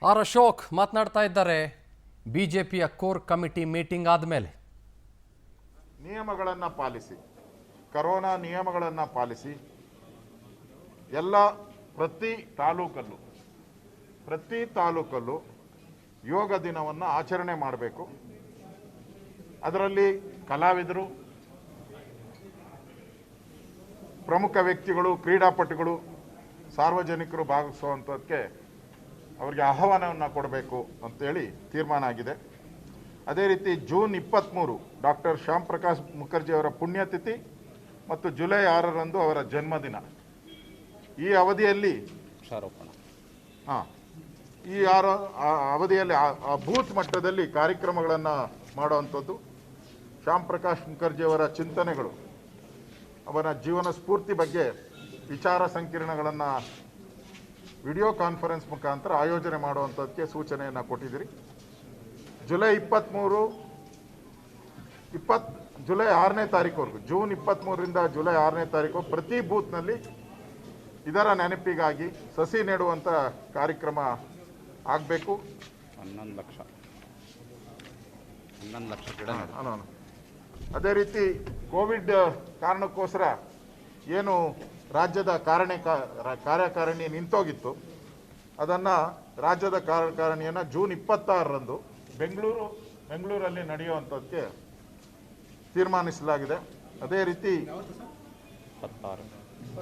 R Ashok ಮಾತನಾಡ್ತಾ ಇದ್ದಾರೆ. ಬಿಜೆಪಿಯ ಕೋರ್ ಕಮಿಟಿ ಮೀಟಿಂಗ್ ಆದಮೇಲೆ ನಿಯಮಗಳನ್ನು ಪಾಲಿಸಿ, ಕರೋನಾ ನಿಯಮಗಳನ್ನು ಪಾಲಿಸಿ, ಎಲ್ಲ ಪ್ರತಿ ತಾಲೂಕಲ್ಲೂ ಯೋಗ ದಿನವನ್ನು ಆಚರಣೆ ಮಾಡಬೇಕು. ಅದರಲ್ಲಿ ಕಲಾವಿದರು, ಪ್ರಮುಖ ವ್ಯಕ್ತಿಗಳು, ಕ್ರೀಡಾಪಟುಗಳು, ಸಾರ್ವಜನಿಕರು ಭಾಗವಹಿಸುವಂಥದ್ದಕ್ಕೆ ಅವರಿಗೆ ಆಹ್ವಾನವನ್ನು ಕೊಡಬೇಕು ಅಂತೇಳಿ ತೀರ್ಮಾನ ಆಗಿದೆ. ಅದೇ ರೀತಿ ಜೂನ್ 23 ಡಾಕ್ಟರ್ ಶ್ಯಾಮ್ ಪ್ರಕಾಶ್ ಮುಖರ್ಜಿ ಅವರ ಪುಣ್ಯತಿಥಿ ಮತ್ತು ಜುಲೈ 6ರಂದು ಅವರ ಜನ್ಮದಿನ. ಈ ಅವಧಿಯಲ್ಲಿ ಬೂತ್ ಮಟ್ಟದಲ್ಲಿ ಕಾರ್ಯಕ್ರಮಗಳನ್ನು ಮಾಡುವಂಥದ್ದು, ಶ್ಯಾಮ್ ಪ್ರಕಾಶ್ ಮುಖರ್ಜಿ ಅವರ ಚಿಂತನೆಗಳು, ಅವರ ಜೀವನ ಸ್ಫೂರ್ತಿ ಬಗ್ಗೆ ವಿಚಾರ ಸಂಕಿರಣಗಳನ್ನು ವಿಡಿಯೋ ಕಾನ್ಫರೆನ್ಸ್ ಮುಖಾಂತರ ಆಯೋಜನೆ ಮಾಡುವಂಥದ್ದಕ್ಕೆ ಸೂಚನೆಯನ್ನು ಕೊಟ್ಟಿದ್ದೀರಿ. ಜುಲೈ 6ನೇ ತಾರೀಕುವರೆಗೂ, ಜೂನ್ 23ರಿಂದ ಜುಲೈ 6ನೇ ತಾರೀಕು ಪ್ರತಿ ಬೂತ್ನಲ್ಲಿ ಇದರ ನೆನಪಿಗಾಗಿ ಸಸಿ ನೆಡುವಂಥ ಕಾರ್ಯಕ್ರಮ ಆಗಬೇಕು. 11 ಲಕ್ಷ ಗಿಡ. ಅದೇ ರೀತಿ ಕೋವಿಡ್ ಕಾರಣಕ್ಕೋಸ್ಕರ ಏನು ರಾಜ್ಯದ ಕಾರ್ಯಕಾರಿಣಿ ನಿಂತೋಗಿತ್ತು, ಅದನ್ನು ರಾಜ್ಯದ ಕಾರ್ಯಕಾರಿಣಿಯನ್ನು ಜೂನ್ 26ರಂದು ಬೆಂಗಳೂರಲ್ಲಿ ನಡೆಯುವಂಥದ್ದಕ್ಕೆ ತೀರ್ಮಾನಿಸಲಾಗಿದೆ. ಅದೇ ರೀತಿ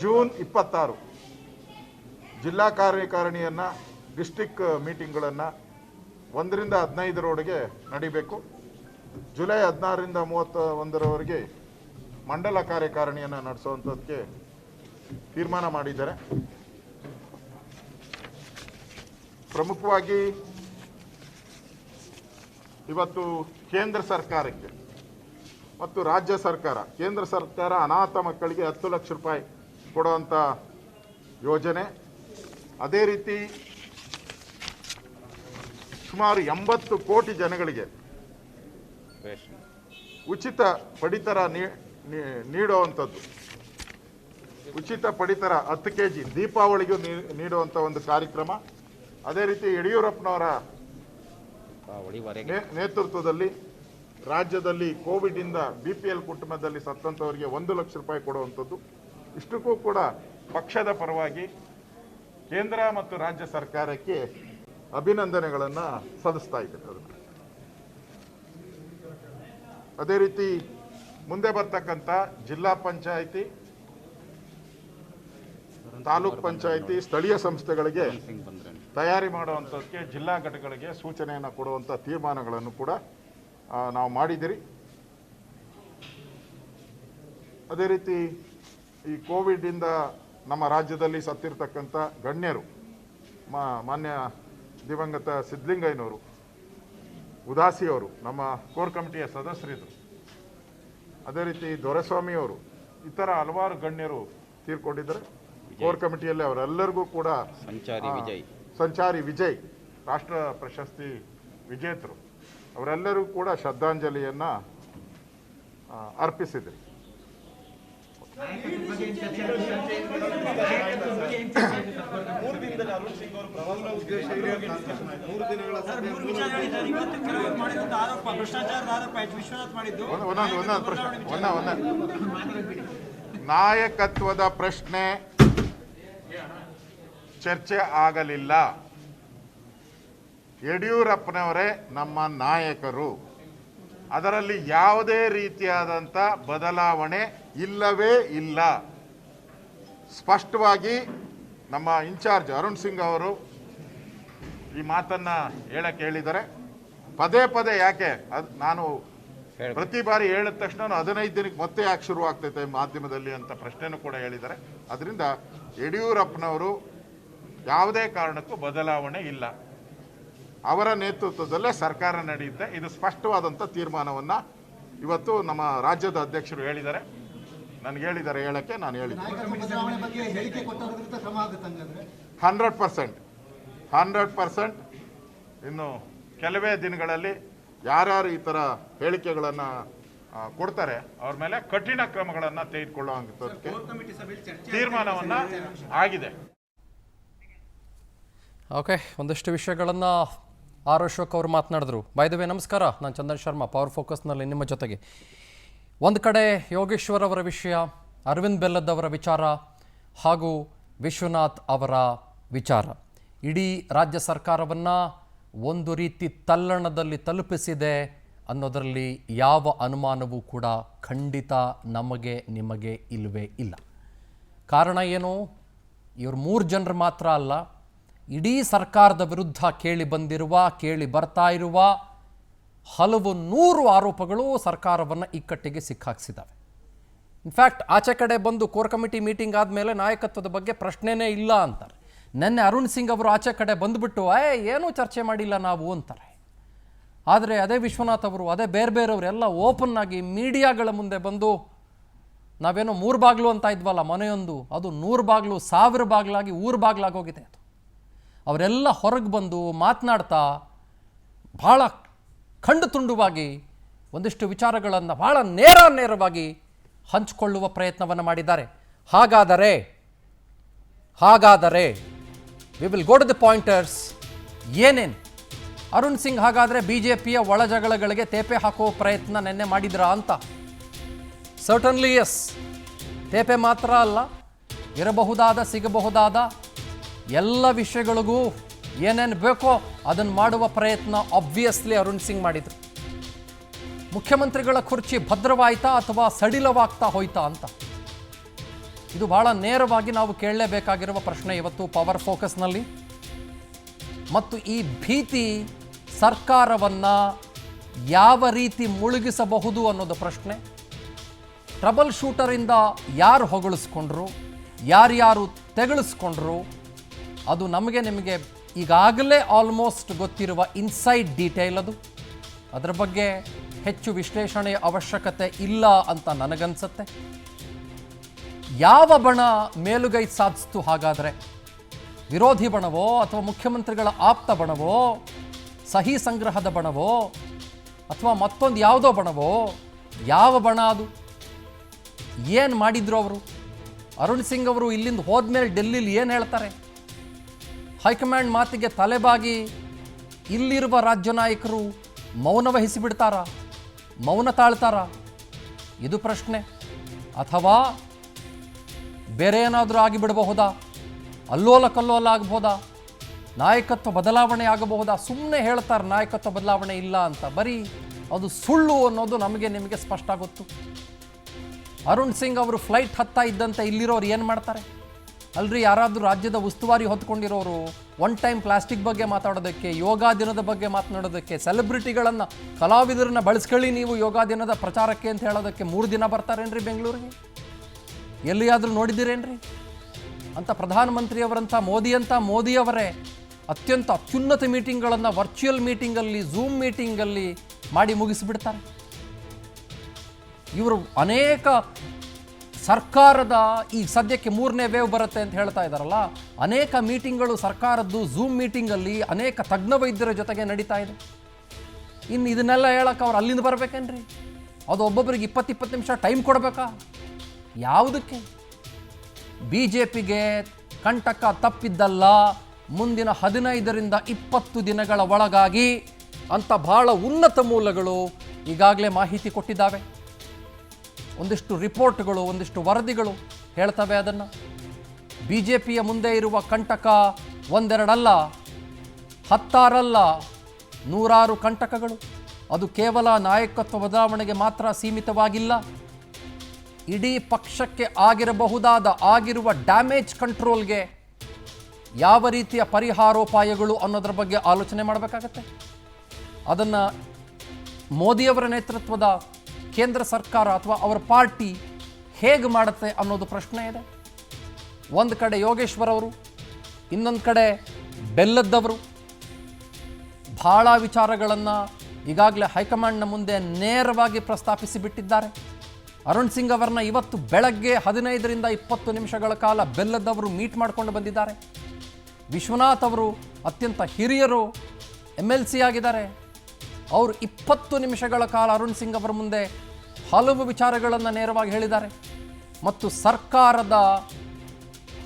ಜೂನ್ 26 ಜಿಲ್ಲಾ ಕಾರ್ಯಕಾರಿಣಿಯನ್ನು, ಡಿಸ್ಟಿಕ್ ಮೀಟಿಂಗ್ಗಳನ್ನು 1ರಿಂದ 15ರವರೆಗೆ ನಡೀಬೇಕು. ಜುಲೈ 16ರಿಂದ 31ರವರೆಗೆ ಮಂಡಲ ಕಾರ್ಯಕಾರಿಣಿಯನ್ನು ನಡೆಸುವಂಥದ್ದಕ್ಕೆ ತೀರ್ಮಾನ ಮಾಡಿದ್ದಾರೆ. ಪ್ರಮುಖವಾಗಿ ಇವತ್ತು ಕೇಂದ್ರ ಸರ್ಕಾರಕ್ಕೆ ಮತ್ತು ರಾಜ್ಯ ಸರ್ಕಾರ, ಕೇಂದ್ರ ಸರ್ಕಾರ ಅನಾಥ ಮಕ್ಕಳಿಗೆ 10 ಲಕ್ಷ ರೂಪಾಯಿ ಕೊಡುವಂಥ ಯೋಜನೆ, ಅದೇ ರೀತಿ ಸುಮಾರು 80 ಕೋಟಿ ಜನಗಳಿಗೆ ಉಚಿತ ಪಡಿತರ ನೀಡುವಂಥದ್ದು, ಉಚಿತ ಪಡಿತರ 10 kg ದೀಪಾವಳಿಗೂ ನೀಡುವಂಥ ಒಂದು ಕಾರ್ಯಕ್ರಮ. ಅದೇ ರೀತಿ ಯಡಿಯೂರಪ್ಪನವರ ನೇತೃತ್ವದಲ್ಲಿ ರಾಜ್ಯದಲ್ಲಿ ಕೋವಿಡ್ನಿಂದ BPL ಕುಟುಂಬದಲ್ಲಿ ಸತ್ತಂಥವರಿಗೆ 1 ಲಕ್ಷ ರೂಪಾಯಿ ಕೊಡುವಂಥದ್ದು. ಇಷ್ಟಕ್ಕೂ ಕೂಡ ಪಕ್ಷದ ಪರವಾಗಿ ಕೇಂದ್ರ ಮತ್ತು ರಾಜ್ಯ ಸರ್ಕಾರಕ್ಕೆ ಅಭಿನಂದನೆಗಳನ್ನು ಸಲ್ಲಿಸ್ತಾ ಇದ್ದಾರೆ. ಅದೇ ರೀತಿ ಮುಂದೆ ಬರ್ತಕ್ಕಂಥ ಜಿಲ್ಲಾ ಪಂಚಾಯಿತಿ, ತಾಲೂಕ್ ಪಂಚಾಯಿತಿ, ಸ್ಥಳೀಯ ಸಂಸ್ಥೆಗಳಿಗೆ ತಯಾರಿ ಮಾಡುವಂಥದ್ದಕ್ಕೆ ಜಿಲ್ಲಾ ಘಟಕಗಳಿಗೆ ಸೂಚನೆಯನ್ನು ಕೊಡುವಂಥ ತೀರ್ಮಾನಗಳನ್ನು ಕೂಡ ನಾವು ಮಾಡಿದ್ದೀರಿ. ಅದೇ ರೀತಿ ಈ ಕೋವಿಡ್ನಿಂದ ನಮ್ಮ ರಾಜ್ಯದಲ್ಲಿ ಸತ್ತಿರ್ತಕ್ಕಂಥ ಗಣ್ಯರು, ಮಾನ್ಯ ದಿವಂಗತ ಸಿದ್ಧಲಿಂಗಯ್ಯನವರು, ಉದಾಸಿಯವರು ನಮ್ಮ ಕೋರ್ ಕಮಿಟಿಯ ಸದಸ್ಯರಿದ್ದರು. ಅದೇ ರೀತಿ ದೊರೆಸ್ವಾಮಿಯವರು, ಇತರ ಹಲವಾರು ಗಣ್ಯರು ತೀರ್ಕೊಂಡಿದ್ದಾರೆ. ಕೋರ್ ಕಮಿಟಿಯಲ್ಲಿ ಅವರೆಲ್ಲರಿಗೂ ಕೂಡ ಸಂಚಾರಿ ವಿಜಯ್ ರಾಷ್ಟ್ರ ಪ್ರಶಸ್ತಿ ವಿಜೇತರು, ಅವರೆಲ್ಲರಿಗೂ ಕೂಡ ಶ್ರದ್ಧಾಂಜಲಿಯನ್ನು ಅರ್ಪಿಸಿದರು. ನಾಯಕತ್ವದ ಪ್ರಶ್ನೆ ಚರ್ಚೆ ಆಗಲಿಲ್ಲ. ಯಡಿಯೂರಪ್ಪನವರೇ ನಮ್ಮ ನಾಯಕರು, ಅದರಲ್ಲಿ ಯಾವುದೇ ರೀತಿಯಾದಂಥ ಬದಲಾವಣೆ ಇಲ್ಲವೇ ಇಲ್ಲ. ಸ್ಪಷ್ಟವಾಗಿ ನಮ್ಮ ಇನ್ಚಾರ್ಜ್ ಅರುಣ್ ಸಿಂಗ್ ಅವರು ಈ ಮಾತನ್ನು ಹೇಳಕ್ಕೆ ಹೇಳಿದ್ದಾರೆ. ಪದೇ ಪದೇ ಯಾಕೆ ನಾನು ಪ್ರತಿ ಬಾರಿ ಹೇಳಿದ ತಕ್ಷಣ 15 ದಿನಕ್ಕೆ ಮತ್ತೆ ಯಾಕೆ ಶುರು ಆಗ್ತೈತೆ ಮಾಧ್ಯಮದಲ್ಲಿ ಅಂತ ಪ್ರಶ್ನೆನೂ ಕೂಡ ಹೇಳಿದ್ದಾರೆ. ಅದರಿಂದ ಯಡಿಯೂರಪ್ಪನವರು ಯಾವುದೇ ಕಾರಣಕ್ಕೂ ಬದಲಾವಣೆ ಇಲ್ಲ, ಅವರ ನೇತೃತ್ವದಲ್ಲೇ ಸರ್ಕಾರ ನಡೆಯುತ್ತೆ. ಇದು ಸ್ಪಷ್ಟವಾದಂಥ ತೀರ್ಮಾನವನ್ನು ಇವತ್ತು ನಮ್ಮ ರಾಜ್ಯದ ಅಧ್ಯಕ್ಷರು ಹೇಳಿದ್ದಾರೆ, ನನಗೆ ಹೇಳಿದ್ದಾರೆ ಹೇಳಕ್ಕೆ. ನಾನು ಹೇಳಿದ್ದೆ 100%. ಇನ್ನು ಕೆಲವೇ ದಿನಗಳಲ್ಲಿ ಯಾರ್ಯಾರು ಈ ಥರ ಹೇಳಿಕೆಗಳನ್ನು ಕೊಡ್ತಾರೆ ಅವ್ರ ಮೇಲೆ ಕಠಿಣ ಕ್ರಮಗಳನ್ನು ತೆಗೆದುಕೊಳ್ಳುವಂಥದ್ದಕ್ಕೆ ತೀರ್ಮಾನವನ್ನು ಆಗಿದೆ. ಓಕೆ, ಒಂದಷ್ಟು ವಿಷಯಗಳನ್ನು ಆರ್ ಅಶೋಕ್ ಅವರು ಮಾತನಾಡಿದ್ರು. ಬೈ ದ ವೇ ನಮಸ್ಕಾರ, ನಾನು ಚಂದನ್ ಶರ್ಮಾ, ಪವರ್ ಫೋಕಸ್ನಲ್ಲಿ ನಿಮ್ಮ ಜೊತೆಗೆ. ಒಂದು ಕಡೆ ಯೋಗೇಶ್ವರ್ ಅವರ ವಿಷಯ, ಅರವಿಂದ್ ಬೆಲ್ಲದ್ ಅವರ ವಿಚಾರ ಹಾಗೂ ವಿಶ್ವನಾಥ್ ಅವರ ವಿಚಾರ ಇಡೀ ರಾಜ್ಯ ಸರ್ಕಾರವನ್ನು ಒಂದು ರೀತಿ ತಲ್ಲಣದಲ್ಲಿ ತಲುಪಿಸಿದೆ ಅನ್ನೋದರಲ್ಲಿ ಯಾವ ಅನುಮಾನವೂ ಕೂಡ ಖಂಡಿತ ನಮಗೆ ನಿಮಗೆ ಇಲ್ಲವೇ ಇಲ್ಲ. ಕಾರಣ ಏನು? ಇವರು 3 ಜನರು ಮಾತ್ರ ಅಲ್ಲ, ಇಡೀ ಸರ್ಕಾರದ ವಿರುದ್ಧ ಕೇಳಿ ಬರ್ತಾ ಇರುವ ಹಲವು 100 ಆರೋಪಗಳು ಸರ್ಕಾರವನ್ನು ಇಕ್ಕಟ್ಟಿಗೆ ಸಿಕ್ಕಾಕ್ಸಿದ್ದಾವೆ. ಇನ್ಫ್ಯಾಕ್ಟ್ ಆಚೆ ಕಡೆ ಬಂದು ಕೋರ್ ಕಮಿಟಿ ಮೀಟಿಂಗ್ ಆದಮೇಲೆ ನಾಯಕತ್ವದ ಬಗ್ಗೆ ಪ್ರಶ್ನೆನೇ ಇಲ್ಲ ಅಂತಾರೆ. ನೆನ್ನೆ ಅರುಣ್ ಸಿಂಗ್ ಅವರು ಆಚೆ ಕಡೆ ಬಂದುಬಿಟ್ಟು ಏನೂ ಚರ್ಚೆ ಮಾಡಿಲ್ಲ ನಾವು ಅಂತಾರೆ. ಆದರೆ ಅದೇ ವಿಶ್ವನಾಥ್ ಅವರು, ಅದೇ ಬೇರೆಯವರೆಲ್ಲ ಓಪನ್ ಆಗಿ ಮೀಡಿಯಾಗಳ ಮುಂದೆ ಬಂದು ನಾವೇನೋ 3 ಬಾಗಿಲು ಅಂತ ಇದ್ವಲ್ಲ ಮನೆಯೊಂದು, ಅದು 100 ಬಾಗಿಲು 1000 ಬಾಗಿಲಾಗಿ ಊರು ಬಾಗಿಲಾಗೋಗಿದೆ. ಅದು ಅವರೆಲ್ಲ ಹೊರಗೆ ಬಂದು ಮಾತನಾಡ್ತಾ ಭಾಳ ಖಂಡು ತುಂಡುವಾಗಿ ಒಂದಿಷ್ಟು ವಿಚಾರಗಳನ್ನು ಭಾಳ ನೇರವಾಗಿ ಹಂಚಿಕೊಳ್ಳುವ ಪ್ರಯತ್ನವನ್ನು ಮಾಡಿದ್ದಾರೆ. ಹಾಗಾದರೆ we will go to the pointers. ಏನೇನು ಅರುಣ್ ಸಿಂಗ್ ಹಾಗಾದರೆ BJPಯ ಒಳಜಗಳಗಳಿಗೆ ತೇಪೆ ಹಾಕುವ ಪ್ರಯತ್ನ ನೆನ್ನೆ ಮಾಡಿದ್ರಾ ಅಂತ? Certainly yes. ತೇಪೆ ಮಾತ್ರ ಅಲ್ಲ, ಇರಬಹುದಾದ ಸಿಗಬಹುದಾದ ಎಲ್ಲ ವಿಷಯಗಳಿಗೂ ಏನೇನು ಬೇಕೋ ಅದನ್ನು ಮಾಡುವ ಪ್ರಯತ್ನ ಆಬ್ವಿಯಸ್ಲಿ ಅರುಣ್ ಸಿಂಗ್ ಮಾಡಿದರು. ಮುಖ್ಯಮಂತ್ರಿಗಳ ಕುರ್ಚಿ ಭದ್ರವಾಯ್ತಾ ಅಥವಾ ಸಡಿಲವಾಗ್ತಾ ಹೋಯ್ತಾ ಅಂತ, ಇದು ಭಾಳ ನೇರವಾಗಿ ನಾವು ಕೇಳಲೇಬೇಕಾಗಿರುವ ಪ್ರಶ್ನೆ ಇವತ್ತು ಪವರ್ ಫೋಕಸ್ನಲ್ಲಿ. ಮತ್ತು ಈ ಭೀತಿ ಸರ್ಕಾರವನ್ನು ಯಾವ ರೀತಿ ಮುಳುಗಿಸಬಹುದು ಅನ್ನೋದು ಪ್ರಶ್ನೆ. ಟ್ರಬಲ್ ಶೂಟರಿಂದ ಯಾರು ಹೊಗಳಿಸ್ಕೊಂಡ್ರು, ಯಾರ್ಯಾರು ತೆಗಳಿಸ್ಕೊಂಡ್ರು, ಅದು ನಮಗೆ ನಿಮಗೆ ಈಗಾಗಲೇ ಆಲ್ಮೋಸ್ಟ್ ಗೊತ್ತಿರುವ ಇನ್ಸೈಡ್ ಡೀಟೇಲ್. ಅದರ ಬಗ್ಗೆ ಹೆಚ್ಚು ವಿಶ್ಲೇಷಣೆಯ ಅವಶ್ಯಕತೆ ಇಲ್ಲ ಅಂತ ನನಗನ್ಸುತ್ತೆ. ಯಾವ ಬಣ ಮೇಲುಗೈ ಸಾಧಿಸ್ತು ಹಾಗಾದರೆ? ವಿರೋಧಿ ಬಣವೋ ಅಥವಾ ಮುಖ್ಯಮಂತ್ರಿಗಳ ಆಪ್ತ ಬಣವೋ, ಸಹಿ ಸಂಗ್ರಹದ ಬಣವೋ ಅಥವಾ ಮತ್ತೊಂದು ಯಾವುದೋ ಬಣವೋ? ಯಾವ ಬಣ ಅದು? ಏನು ಮಾಡಿದ್ರು ಅವರು? ಅರುಣ್ ಸಿಂಗ್ ಅವರು ಇಲ್ಲಿಂದ ಹೋದ್ಮೇಲೆ ಡೆಲ್ಲಿಲಿ ಏನು ಹೇಳ್ತಾರೆ? ಹೈಕಮಾಂಡ್ ಮಾತಿಗೆ ತಲೆಬಾಗಿ ಇಲ್ಲಿರುವ ರಾಜ್ಯ ನಾಯಕರು ಮೌನ ವಹಿಸಿಬಿಡ್ತಾರಾ? ಮೌನ ತಾಳ್ತಾರಾ? ಇದು ಪ್ರಶ್ನೆ. ಅಥವಾ ಬೇರೆ ಏನಾದರೂ ಆಗಿಬಿಡಬಹುದಾ? ಅಲ್ಲೋಲ ಕಲ್ಲೋಲ ಆಗಬಹುದಾ? ನಾಯಕತ್ವ ಬದಲಾವಣೆ ಆಗಬಹುದಾ? ಸುಮ್ಮನೆ ಹೇಳ್ತಾರೆ ನಾಯಕತ್ವ ಬದಲಾವಣೆ ಇಲ್ಲ ಅಂತ, ಬರೀ ಅದು ಸುಳ್ಳು ಅನ್ನೋದು ನಮಗೆ ನಿಮಗೆ ಸ್ಪಷ್ಟ ಗೊತ್ತು. ಅರುಣ್ ಸಿಂಗ್ ಅವರು ಫ್ಲೈಟ್ ಹತ್ತಾ ಇದ್ದಂತೆ ಇಲ್ಲಿರೋರು ಏನು ಮಾಡ್ತಾರೆ? ಅಲ್ರಿ, ಯಾರಾದರೂ ರಾಜ್ಯದ ಉಸ್ತುವಾರಿ ಹೊತ್ಕೊಂಡಿರೋರು ಒನ್ ಟೈಮ್ ಪ್ಲಾಸ್ಟಿಕ್ ಬಗ್ಗೆ ಮಾತಾಡೋದಕ್ಕೆ, ಯೋಗ ದಿನದ ಬಗ್ಗೆ ಮಾತನಾಡೋದಕ್ಕೆ, ಸೆಲೆಬ್ರಿಟಿಗಳನ್ನು ಕಲಾವಿದರನ್ನ ಬಳಸ್ಕೊಳ್ಳಿ ನೀವು ಯೋಗ ದಿನದ ಪ್ರಚಾರಕ್ಕೆ ಅಂತ ಹೇಳೋದಕ್ಕೆ 3 ದಿನ ಬರ್ತಾರೇನ್ರಿ ಬೆಂಗಳೂರಿಗೆ? ಎಲ್ಲಿಯಾದರೂ ನೋಡಿದ್ದೀರೇನ್ರಿ? ಅಂತ ಪ್ರಧಾನಮಂತ್ರಿಯವರಂಥ ಮೋದಿಯವರೇ ಅತ್ಯುನ್ನತ ಮೀಟಿಂಗ್ಗಳನ್ನು ವರ್ಚುವಲ್ ಮೀಟಿಂಗಲ್ಲಿ, ಝೂಮ್ ಮೀಟಿಂಗಲ್ಲಿ ಮಾಡಿ ಮುಗಿಸಿಬಿಡ್ತಾರೆ. ಇವರು ಅನೇಕ ಸರ್ಕಾರದ ಈಗ ಸದ್ಯಕ್ಕೆ 3ನೇ ವೇವ್ ಬರುತ್ತೆ ಅಂತ ಹೇಳ್ತಾ ಇದ್ದಾರಲ್ಲ, ಅನೇಕ ಮೀಟಿಂಗ್ಗಳು ಸರ್ಕಾರದ್ದು ಝೂಮ್ ಮೀಟಿಂಗಲ್ಲಿ ಅನೇಕ ತಜ್ಞ ವೈದ್ಯರ ಜೊತೆಗೆ ನಡೀತಾ ಇದೆ. ಇನ್ನು ಇದನ್ನೆಲ್ಲ ಹೇಳಕ್ಕೆ ಅವ್ರು ಅಲ್ಲಿಂದ ಬರಬೇಕೇನ್ರಿ? ಅದು ಒಬ್ಬೊಬ್ಬರಿಗೆ 20-20 ನಿಮಿಷ ಟೈಮ್ ಕೊಡಬೇಕಾ? ಯಾವುದಕ್ಕೆ? BJPಗೆ ಕಂಟಕ ತಪ್ಪಿದ್ದಲ್ಲ, ಮುಂದಿನ 15ರಿಂದ 20 ದಿನಗಳ ಒಳಗಾಗಿ ಅಂತ ಭಾಳ ಉನ್ನತ ಮೂಲಗಳು ಈಗಾಗಲೇ ಮಾಹಿತಿ ಕೊಟ್ಟಿದ್ದಾವೆ. ಒಂದಿಷ್ಟು ರಿಪೋರ್ಟ್ಗಳು, ಒಂದಿಷ್ಟು ವರದಿಗಳು ಹೇಳ್ತವೆ ಅದನ್ನು. BJPಯ ಮುಂದೆ ಇರುವ ಕಂಟಕ 1-2 ಅಲ್ಲ, 10 ಅಲ್ಲ, 100 ಕಂಟಕಗಳು. ಅದು ಕೇವಲ ನಾಯಕತ್ವ ಬದಲಾವಣೆಗೆ ಮಾತ್ರ ಸೀಮಿತವಾಗಿಲ್ಲ. ಇಡೀ ಪಕ್ಷಕ್ಕೆ ಆಗಿರುವ ಡ್ಯಾಮೇಜ್ ಕಂಟ್ರೋಲ್ಗೆ ಯಾವ ರೀತಿಯ ಪರಿಹಾರೋಪಾಯಗಳು ಅನ್ನೋದ್ರ ಬಗ್ಗೆ ಆಲೋಚನೆ ಮಾಡಬೇಕಾಗತ್ತೆ. ಅದನ್ನು ಮೋದಿಯವರ ನೇತೃತ್ವದ ಕೇಂದ್ರ ಸರ್ಕಾರ ಅಥವಾ ಅವರ ಪಾರ್ಟಿ ಹೇಗೆ ಮಾಡುತ್ತೆ ಅನ್ನೋದು ಪ್ರಶ್ನೆ ಇದೆ. ಒಂದು ಕಡೆ ಯೋಗೇಶ್ವರ್ ಅವರು, ಇನ್ನೊಂದು ಕಡೆ ಬೆಲ್ಲದ್ದವರು ಭಾಳ ವಿಚಾರಗಳನ್ನು ಈಗಾಗಲೇ ಹೈಕಮಾಂಡ್ನ ಮುಂದೆ ನೇರವಾಗಿ ಪ್ರಸ್ತಾಪಿಸಿ ಬಿಟ್ಟಿದ್ದಾರೆ. ಅರುಣ್ ಸಿಂಗ್ ಅವರನ್ನ ಇವತ್ತು ಬೆಳಗ್ಗೆ 15ರಿಂದ 20 ನಿಮಿಷಗಳ ಕಾಲ ಬೆಲ್ಲದ್ದವರು ಮೀಟ್ ಮಾಡಿಕೊಂಡು ಬಂದಿದ್ದಾರೆ. ವಿಶ್ವನಾಥ್ ಅವರು ಅತ್ಯಂತ ಹಿರಿಯರು, MLC ಆಗಿದ್ದಾರೆ. ಅವರು 20 ನಿಮಿಷಗಳ ಕಾಲ ಅರುಣ್ ಸಿಂಗ್ ಅವರ ಮುಂದೆ ಹಲವು ವಿಚಾರಗಳನ್ನು ನೇರವಾಗಿ ಹೇಳಿದ್ದಾರೆ. ಮತ್ತು ಸರ್ಕಾರದ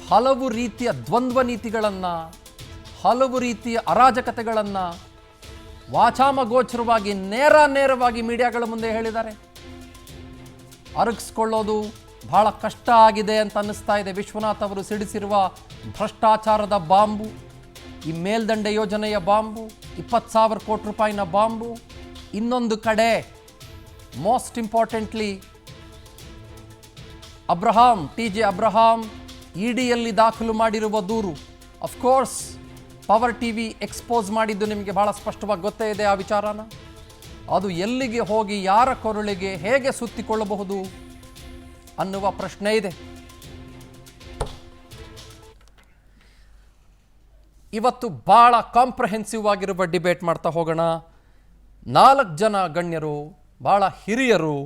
ಹಲವು ರೀತಿಯ ದ್ವಂದ್ವ ನೀತಿಗಳನ್ನು, ಹಲವು ರೀತಿಯ ಅರಾಜಕತೆಗಳನ್ನು ವಾಚಾಮಗೋಚರವಾಗಿ ನೇರವಾಗಿ ಮೀಡಿಯಾಗಳ ಮುಂದೆ ಹೇಳಿದ್ದಾರೆ. ಅರಗಿಸ್ಕೊಳ್ಳೋದು ಬಹಳ ಕಷ್ಟ ಆಗಿದೆ ಅಂತ ಅನ್ನಿಸ್ತಾ ಇದೆ. ವಿಶ್ವನಾಥ್ ಅವರು ಸಿಡಿಸಿರುವ ಭ್ರಷ್ಟಾಚಾರದ ಬಾಂಬು, ಈ ಮೇಲ್ದಂಡೆ ಯೋಜನೆಯ ಬಾಂಬು, 20,000 ಕೋಟಿ ರೂಪಾಯಿನ ಬಾಂಬು. ಇನ್ನೊಂದು ಕಡೆ ಮೋಸ್ಟ್ ಇಂಪಾರ್ಟೆಂಟ್ಲಿ TJ ಅಬ್ರಹಾಂ ಇಡಿಯಲ್ಲಿ ದಾಖಲು ಮಾಡಿರುವ ದೂರು. ಅಫ್ಕೋರ್ಸ್ ಪವರ್ ಟಿವಿ ಎಕ್ಸ್ಪೋಸ್ ಮಾಡಿದ್ದು ನಿಮಗೆ ಬಹಳ ಸ್ಪಷ್ಟವಾಗಿ ಗೊತ್ತೇ ಇದೆ ಆ ವಿಚಾರನ. ಅದು ಎಲ್ಲಿಗೆ ಹೋಗಿ ಯಾರ ಕೊರಳಿಗೆ ಹೇಗೆ ಸುತ್ತಿಕೊಳ್ಳಬಹುದು ಅನ್ನುವ ಪ್ರಶ್ನೆ ಇದೆ. ಇವತ್ತು ಭಾಳ ಕಾಂಪ್ರಹೆನ್ಸಿವ್ ಆಗಿರುವ ಡಿಬೇಟ್ ಮಾಡ್ತಾ ಹೋಗೋಣ. 4 ಜನ ಗಣ್ಯರು, ಭಾಳ ಹಿರಿಯರು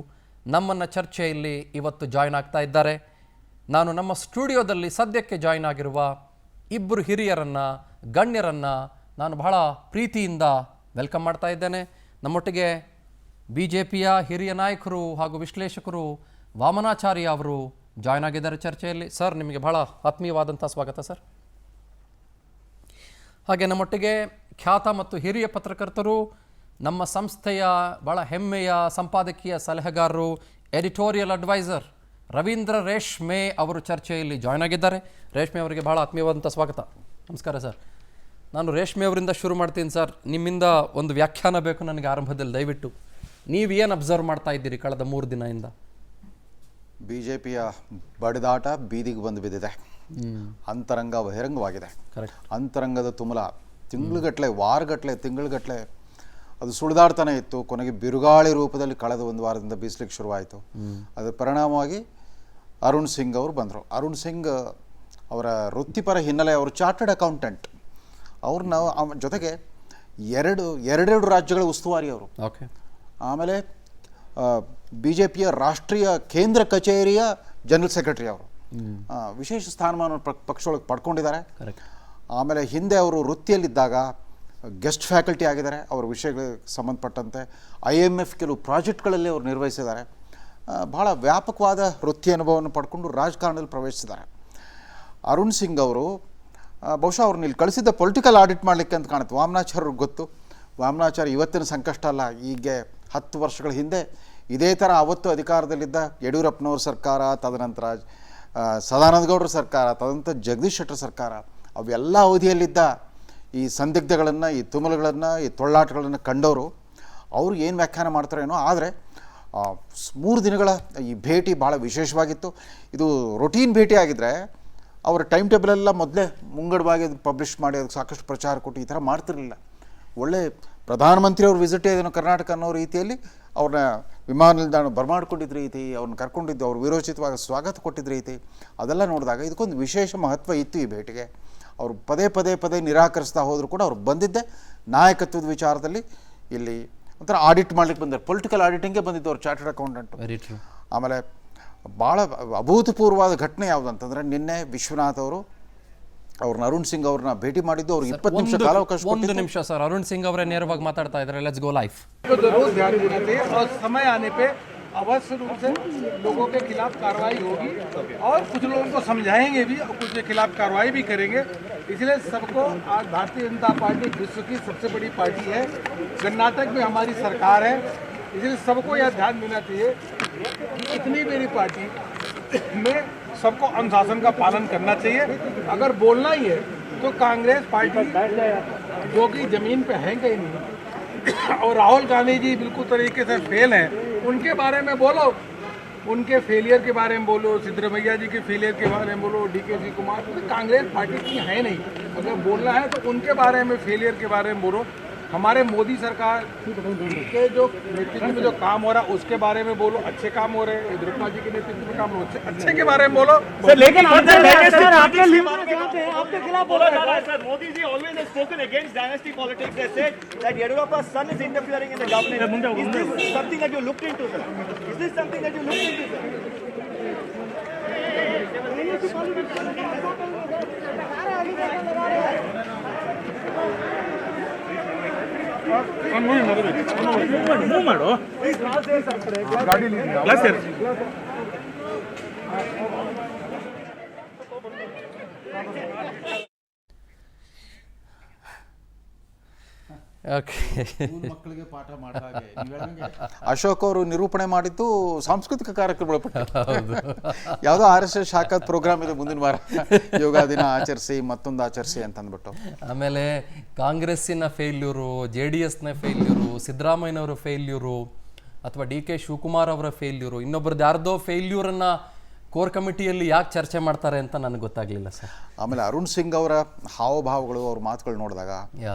ನಮ್ಮನ್ನು ಚರ್ಚೆಯಲ್ಲಿ ಇವತ್ತು ಜಾಯ್ನ್ ಆಗ್ತಾ ಇದ್ದಾರೆ. ನಾನು ನಮ್ಮ ಸ್ಟುಡಿಯೋದಲ್ಲಿ ಸದ್ಯಕ್ಕೆ ಜಾಯ್ನ್ ಆಗಿರುವ 2 ಹಿರಿಯರನ್ನು, ಗಣ್ಯರನ್ನು ನಾನು ಬಹಳ ಪ್ರೀತಿಯಿಂದ ವೆಲ್ಕಮ್ ಮಾಡ್ತಾ ಇದ್ದೇನೆ. ನಮ್ಮೊಟ್ಟಿಗೆ BJPಯ ಹಿರಿಯ ನಾಯಕರು ಹಾಗೂ ವಿಶ್ಲೇಷಕರು ವಾಮನಾಚಾರ್ಯ ಅವರು ಜಾಯ್ನ್ ಆಗಿದ್ದಾರೆ ಚರ್ಚೆಯಲ್ಲಿ. ಸರ್, ನಿಮಗೆ ಬಹಳ ಆತ್ಮೀಯವಾದಂಥ ಸ್ವಾಗತ ಸರ್. ಹಾಗೆ ನಮ್ಮೊಟ್ಟಿಗೆ ಖ್ಯಾತ ಮತ್ತು ಹಿರಿಯ ಪತ್ರಕರ್ತರು, ನಮ್ಮ ಸಂಸ್ಥೆಯ ಬಹಳ ಹೆಮ್ಮೆಯ ಸಂಪಾದಕೀಯ ಸಲಹೆಗಾರರು, ಎಡಿಟೋರಿಯಲ್ ಅಡ್ವೈಸರ್ ರವೀಂದ್ರ ರೇಷ್ಮೆ ಅವರು ಚರ್ಚೆಯಲ್ಲಿ ಜಾಯ್ನ್ ಆಗಿದ್ದಾರೆ. ರೇಷ್ಮೆ ಅವರಿಗೆ ಬಹಳ ಆತ್ಮೀಯವಾದಂಥ ಸ್ವಾಗತ. ನಮಸ್ಕಾರ ಸರ್. ನಾನು ರೇಷ್ಮೆ ಅವರಿಂದ ಶುರು ಮಾಡ್ತೀನಿ ಸರ್. ನಿಮ್ಮಿಂದ ಒಂದು ವ್ಯಾಖ್ಯಾನ ಬೇಕು ನನಗೆ ಆರಂಭದಲ್ಲಿ. ದಯವಿಟ್ಟು ನೀವೇನು ಅಬ್ಸರ್ವ್ ಮಾಡ್ತಾ ಇದ್ದೀರಿ ಕಳೆದ 3 ದಿನದಿಂದ? BJPಯ ಬಡಿದಾಟ ಬೀದಿಗೆ ಬಂದು ಬಿದ್ದಿದೆ. ಅಂತರಂಗ ಬಹಿರಂಗವಾಗಿದೆ. ಅಂತರಂಗದ ತುಮಲ ತಿಂಗಳುಗಟ್ಟಲೆ, ವಾರಗಟ್ಟಲೆ, ತಿಂಗಳುಗಟ್ಟಲೆ ಅದು ಸುಳಿದಾಡ್ತಾನೆ ಇತ್ತು. ಕೊನೆಗೆ ಬಿರುಗಾಳಿ ರೂಪದಲ್ಲಿ ಕಳೆದ 1 ವಾರದಿಂದ ಬೀಸಲಿಕ್ಕೆ ಶುರುವಾಯಿತು. ಅದರ ಪರಿಣಾಮವಾಗಿ ಅರುಣ್ ಸಿಂಗ್ ಅವರು ಬಂದರು. ಅರುಣ್ ಸಿಂಗ್ ಅವರ ವೃತ್ತಿಪರ ಹಿನ್ನೆಲೆ, ಅವರು ಚಾರ್ಟರ್ಡ್ ಅಕೌಂಟೆಂಟ್. ಅವ್ರನ್ನ ಜೊತೆಗೆ ಎರಡು ರಾಜ್ಯಗಳ ಉಸ್ತುವಾರಿ ಅವರು. ಆಮೇಲೆ BJPಯ ರಾಷ್ಟ್ರೀಯ ಕೇಂದ್ರ ಕಚೇರಿಯ ಜನರಲ್ ಸೆಕ್ರೆಟರಿ ಅವರು. ವಿಶೇಷ ಸ್ಥಾನಮಾನ ಪಕ್ಷದೊಳಗೆ ಪಡ್ಕೊಂಡಿದ್ದಾರೆ. ಆಮೇಲೆ ಹಿಂದೆ ಅವರು ವೃತ್ತಿಯಲ್ಲಿದ್ದಾಗ ಗೆಸ್ಟ್ ಫ್ಯಾಕಲ್ಟಿ ಆಗಿದ್ದಾರೆ. ಅವರ ವಿಷಯಗಳಿಗೆ ಸಂಬಂಧಪಟ್ಟಂತೆ IMF ಕೆಲವು ಪ್ರಾಜೆಕ್ಟ್ಗಳಲ್ಲಿ ಅವರು ನಿರ್ವಹಿಸಿದ್ದಾರೆ. ಭಾಳ ವ್ಯಾಪಕವಾದ ವೃತ್ತಿ ಅನುಭವವನ್ನು ಪಡ್ಕೊಂಡು ರಾಜಕಾರಣದಲ್ಲಿ ಪ್ರವೇಶಿಸಿದ್ದಾರೆ. ಅರುಣ್ ಸಿಂಗ್ ಅವರು ಬಹುಶಃ ಅವ್ರನ್ನ ಇಲ್ಲಿ ಕಳಿಸಿದ್ದ ಪೊಲಿಟಿಕಲ್ ಆಡಿಟ್ ಮಾಡಲಿಕ್ಕೆ ಅಂತ ಕಾಣುತ್ತೆ. ವಾಮನಾಚಾರ್ಯವ್ರಿಗೆ ಗೊತ್ತು, ವಾಮನಾಚಾರ್ಯ ಇವತ್ತಿನ ಸಂಕಷ್ಟ ಅಲ್ಲ. ಈಗ 10 ವರ್ಷಗಳ ಹಿಂದೆ ಇದೇ ಥರ ಅವತ್ತು ಅಧಿಕಾರದಲ್ಲಿದ್ದ ಯಡಿಯೂರಪ್ಪನವ್ರ ಸರ್ಕಾರ, ತದನಂತರ ಸದಾನಂದ ಗೌಡರ ಸರ್ಕಾರ, ತದನಂತರ ಜಗದೀಶ್ ಶೆಟ್ಟರ್ ಸರ್ಕಾರ, ಅವೆಲ್ಲ ಅವಧಿಯಲ್ಲಿದ್ದ ಈ ಸಂದಿಗ್ಧಗಳನ್ನು, ಈ ತುಮಲುಗಳನ್ನು, ಈ ತೊಳ್ಳಾಟಗಳನ್ನು ಕಂಡವರು. ಅವರು ಏನು ವ್ಯಾಖ್ಯಾನ ಮಾಡ್ತಾರೇನೋ. ಆದರೆ 3 ದಿನಗಳ ಈ ಭೇಟಿ ಭಾಳ ವಿಶೇಷವಾಗಿತ್ತು. ಇದು ರೊಟೀನ್ ಭೇಟಿ ಆಗಿದ್ದರೆ ಅವರ ಟೈಮ್ ಟೇಬಲೆಲ್ಲ ಮೊದಲೇ ಮುಂಗಡವಾಗಿ ಪಬ್ಲಿಷ್ ಮಾಡಿ ಅದಕ್ಕೆ ಸಾಕಷ್ಟು ಪ್ರಚಾರ ಕೊಟ್ಟು ಈ ಥರ ಮಾಡ್ತಿರಲಿಲ್ಲ. ಒಳ್ಳೆ ಪ್ರಧಾನಮಂತ್ರಿ ಅವ್ರ ವಿಸಿಟ್ ಏನೋ ಕರ್ನಾಟಕ ಅನ್ನೋ ರೀತಿಯಲ್ಲಿ ಅವ್ರನ್ನ ವಿಮಾನ ನಿಲ್ದಾಣ ಬರಮಾಡ್ಕೊಂಡಿದ್ದ ರೀತಿ, ಅವ್ರನ್ನ ಕರ್ಕೊಂಡಿದ್ದು, ಅವ್ರು ವಿರೋಚಿತವಾಗಿ ಸ್ವಾಗತ ಕೊಟ್ಟಿದ್ದ ರೀತಿ, ಅದೆಲ್ಲ ನೋಡಿದಾಗ ಇದಕ್ಕೊಂದು ವಿಶೇಷ ಮಹತ್ವ ಇತ್ತು ಈ ಭೇಟಿಗೆ. ಅವರು ಪದೇ ನಿರಾಕರಿಸ್ತಾ ಹೋದರೂ ಕೂಡ ಅವ್ರು ಬಂದಿದ್ದೆ ನಾಯಕತ್ವದ ವಿಚಾರದಲ್ಲಿ. ಇಲ್ಲಿ ಒಂಥರ ಆಡಿಟ್ ಮಾಡ್ಲಿಕ್ಕೆ ಬಂದರು, ಪೊಲಿಟಿಕಲ್ ಆಡಿಟಿಂಗ್ಗೆ ಬಂದಿದ್ದು ಅವರು, ಚಾರ್ಟರ್ಡ್ ಅಕೌಂಟೆಂಟ್. ಆಮೇಲೆ ಭಾಳ ಅಭೂತಪೂರ್ವವಾದ ಘಟನೆ ಯಾವುದು ಅಂತಂದರೆ, ನಿನ್ನೆ ವಿಶ್ವನಾಥ್ ಅವರು ಅವ್ರನ್ನ ಅರುಣ್ ಸಿಂಗ್ ಅವ್ರನ್ನ ಭೇಟಿ ಮಾಡಿದ್ದು. ಅವ್ರಿಗೆ 20 ನಿಮಿಷ ಕಾಲಾವಕಾಶ. 1 ನಿಮಿಷ ಸರ್, ಅರುಣ್ ಸಿಂಗ್ ಅವರೇ ನೇರವಾಗಿ ಮಾತಾಡ್ತಾ ಇದ್ದಾರೆ. Let's go live. समय आने पे अवश्य रूप से लोगों के खिलाफ कार्रवाई होगी और कुछ लोगों को समझाएंगे भी और कुछ के खिलाफ कार्रवाई भी करेंगे. इसलिए सबको, आज भारतीय जनता पार्टी विश्व की सबसे बड़ी पार्टी है, कर्नाटक में हमारी सरकार है, इसलिए सबको यह ध्यान देना चाहिए कि इतनी बड़ी पार्टी में सबको अनुशासन का पालन करना चाहिए. अगर बोलना ही है तो कांग्रेस पार्टी जो कि जमीन पे है कहीं नहीं, और राहुल गांधी जी बिल्कुल तरीके से फेल हैं, उनके बारे में बोलो, उनके फेलियर के बारे में बोलो, सिद्धरमैया जी के फेलियर के बारे में बोलो, DK कुमार. कांग्रेस पार्टी की है नहीं. अगर बोलना है तो उनके बारे में, फेलियर के बारे में बोलो. हमारे मोदी सरकार के जो नेतृत्व में जो काम हो रहा है उसके बारे में बोलो, अच्छे काम हो रहे हैं. येदियुरप्पा जी के नेतृत्व में काम हो रहे हैं, अच्छे के बारे में बोलो. लेकिन आपके खिलाफ बोला जा रहा है sir. Modi ji always has spoken against dynasty politics. They said that Yediyurappa's son is interfering in the government. Is this something that you looked into, sir? Is this something that you looked into, sir? Move ಮಾಡು. Glass sir. Okay. ಮಕ್ಕಳಿಗೆ ಪಾಠ ಮಾಡಿದಾಗೆ ಅಶೋಕ್ ಅವರು ನಿರೂಪಣೆ ಮಾಡಿದ್ದು ಸಾಂಸ್ಕೃತಿಕ ಕಾರ್ಯಕ್ರಮಗಳ ಪಟ್ಟಿ. ಯಾವುದೋ RSS ಶಾಖದ ಪ್ರೋಗ್ರಾಮ್ ಇದೆ ಮುಂದಿನ ವಾರ, ಯೋಗ ದಿನ ಆಚರಿಸಿ ಮತ್ತೊಂದು ಆಚರಿಸಿ ಅಂತ ಅಂದ್ಬಿಟ್ಟು. ಆಮೇಲೆ ಕಾಂಗ್ರೆಸ್ಸಿನ ಫೇಲ್ಯೂರು, JDSನ ಫೇಲ್ಯೂರು, ಸಿದ್ದರಾಮಯ್ಯನವರ ಫೇಲ್ಯೂರು, ಅಥವಾ DK ಶಿವಕುಮಾರ್ ಅವರ ಫೇಲ್ಯೂರು, ಇನ್ನೊಬ್ಬರದ್ದು ಯಾರ್ದೋ ಫೇಲ್ಯೂರನ್ನು ಕೋರ್ ಕಮಿಟಿಯಲ್ಲಿ ಯಾಕೆ ಚರ್ಚೆ ಮಾಡ್ತಾರೆ ಅಂತ ನನಗೆ ಗೊತ್ತಾಗಲಿಲ್ಲ ಸರ್. ಆಮೇಲೆ ಅರುಣ್ ಸಿಂಗ್ ಅವರ ಹಾವಭಾವಗಳು, ಅವ್ರ ಮಾತುಗಳು ನೋಡಿದಾಗ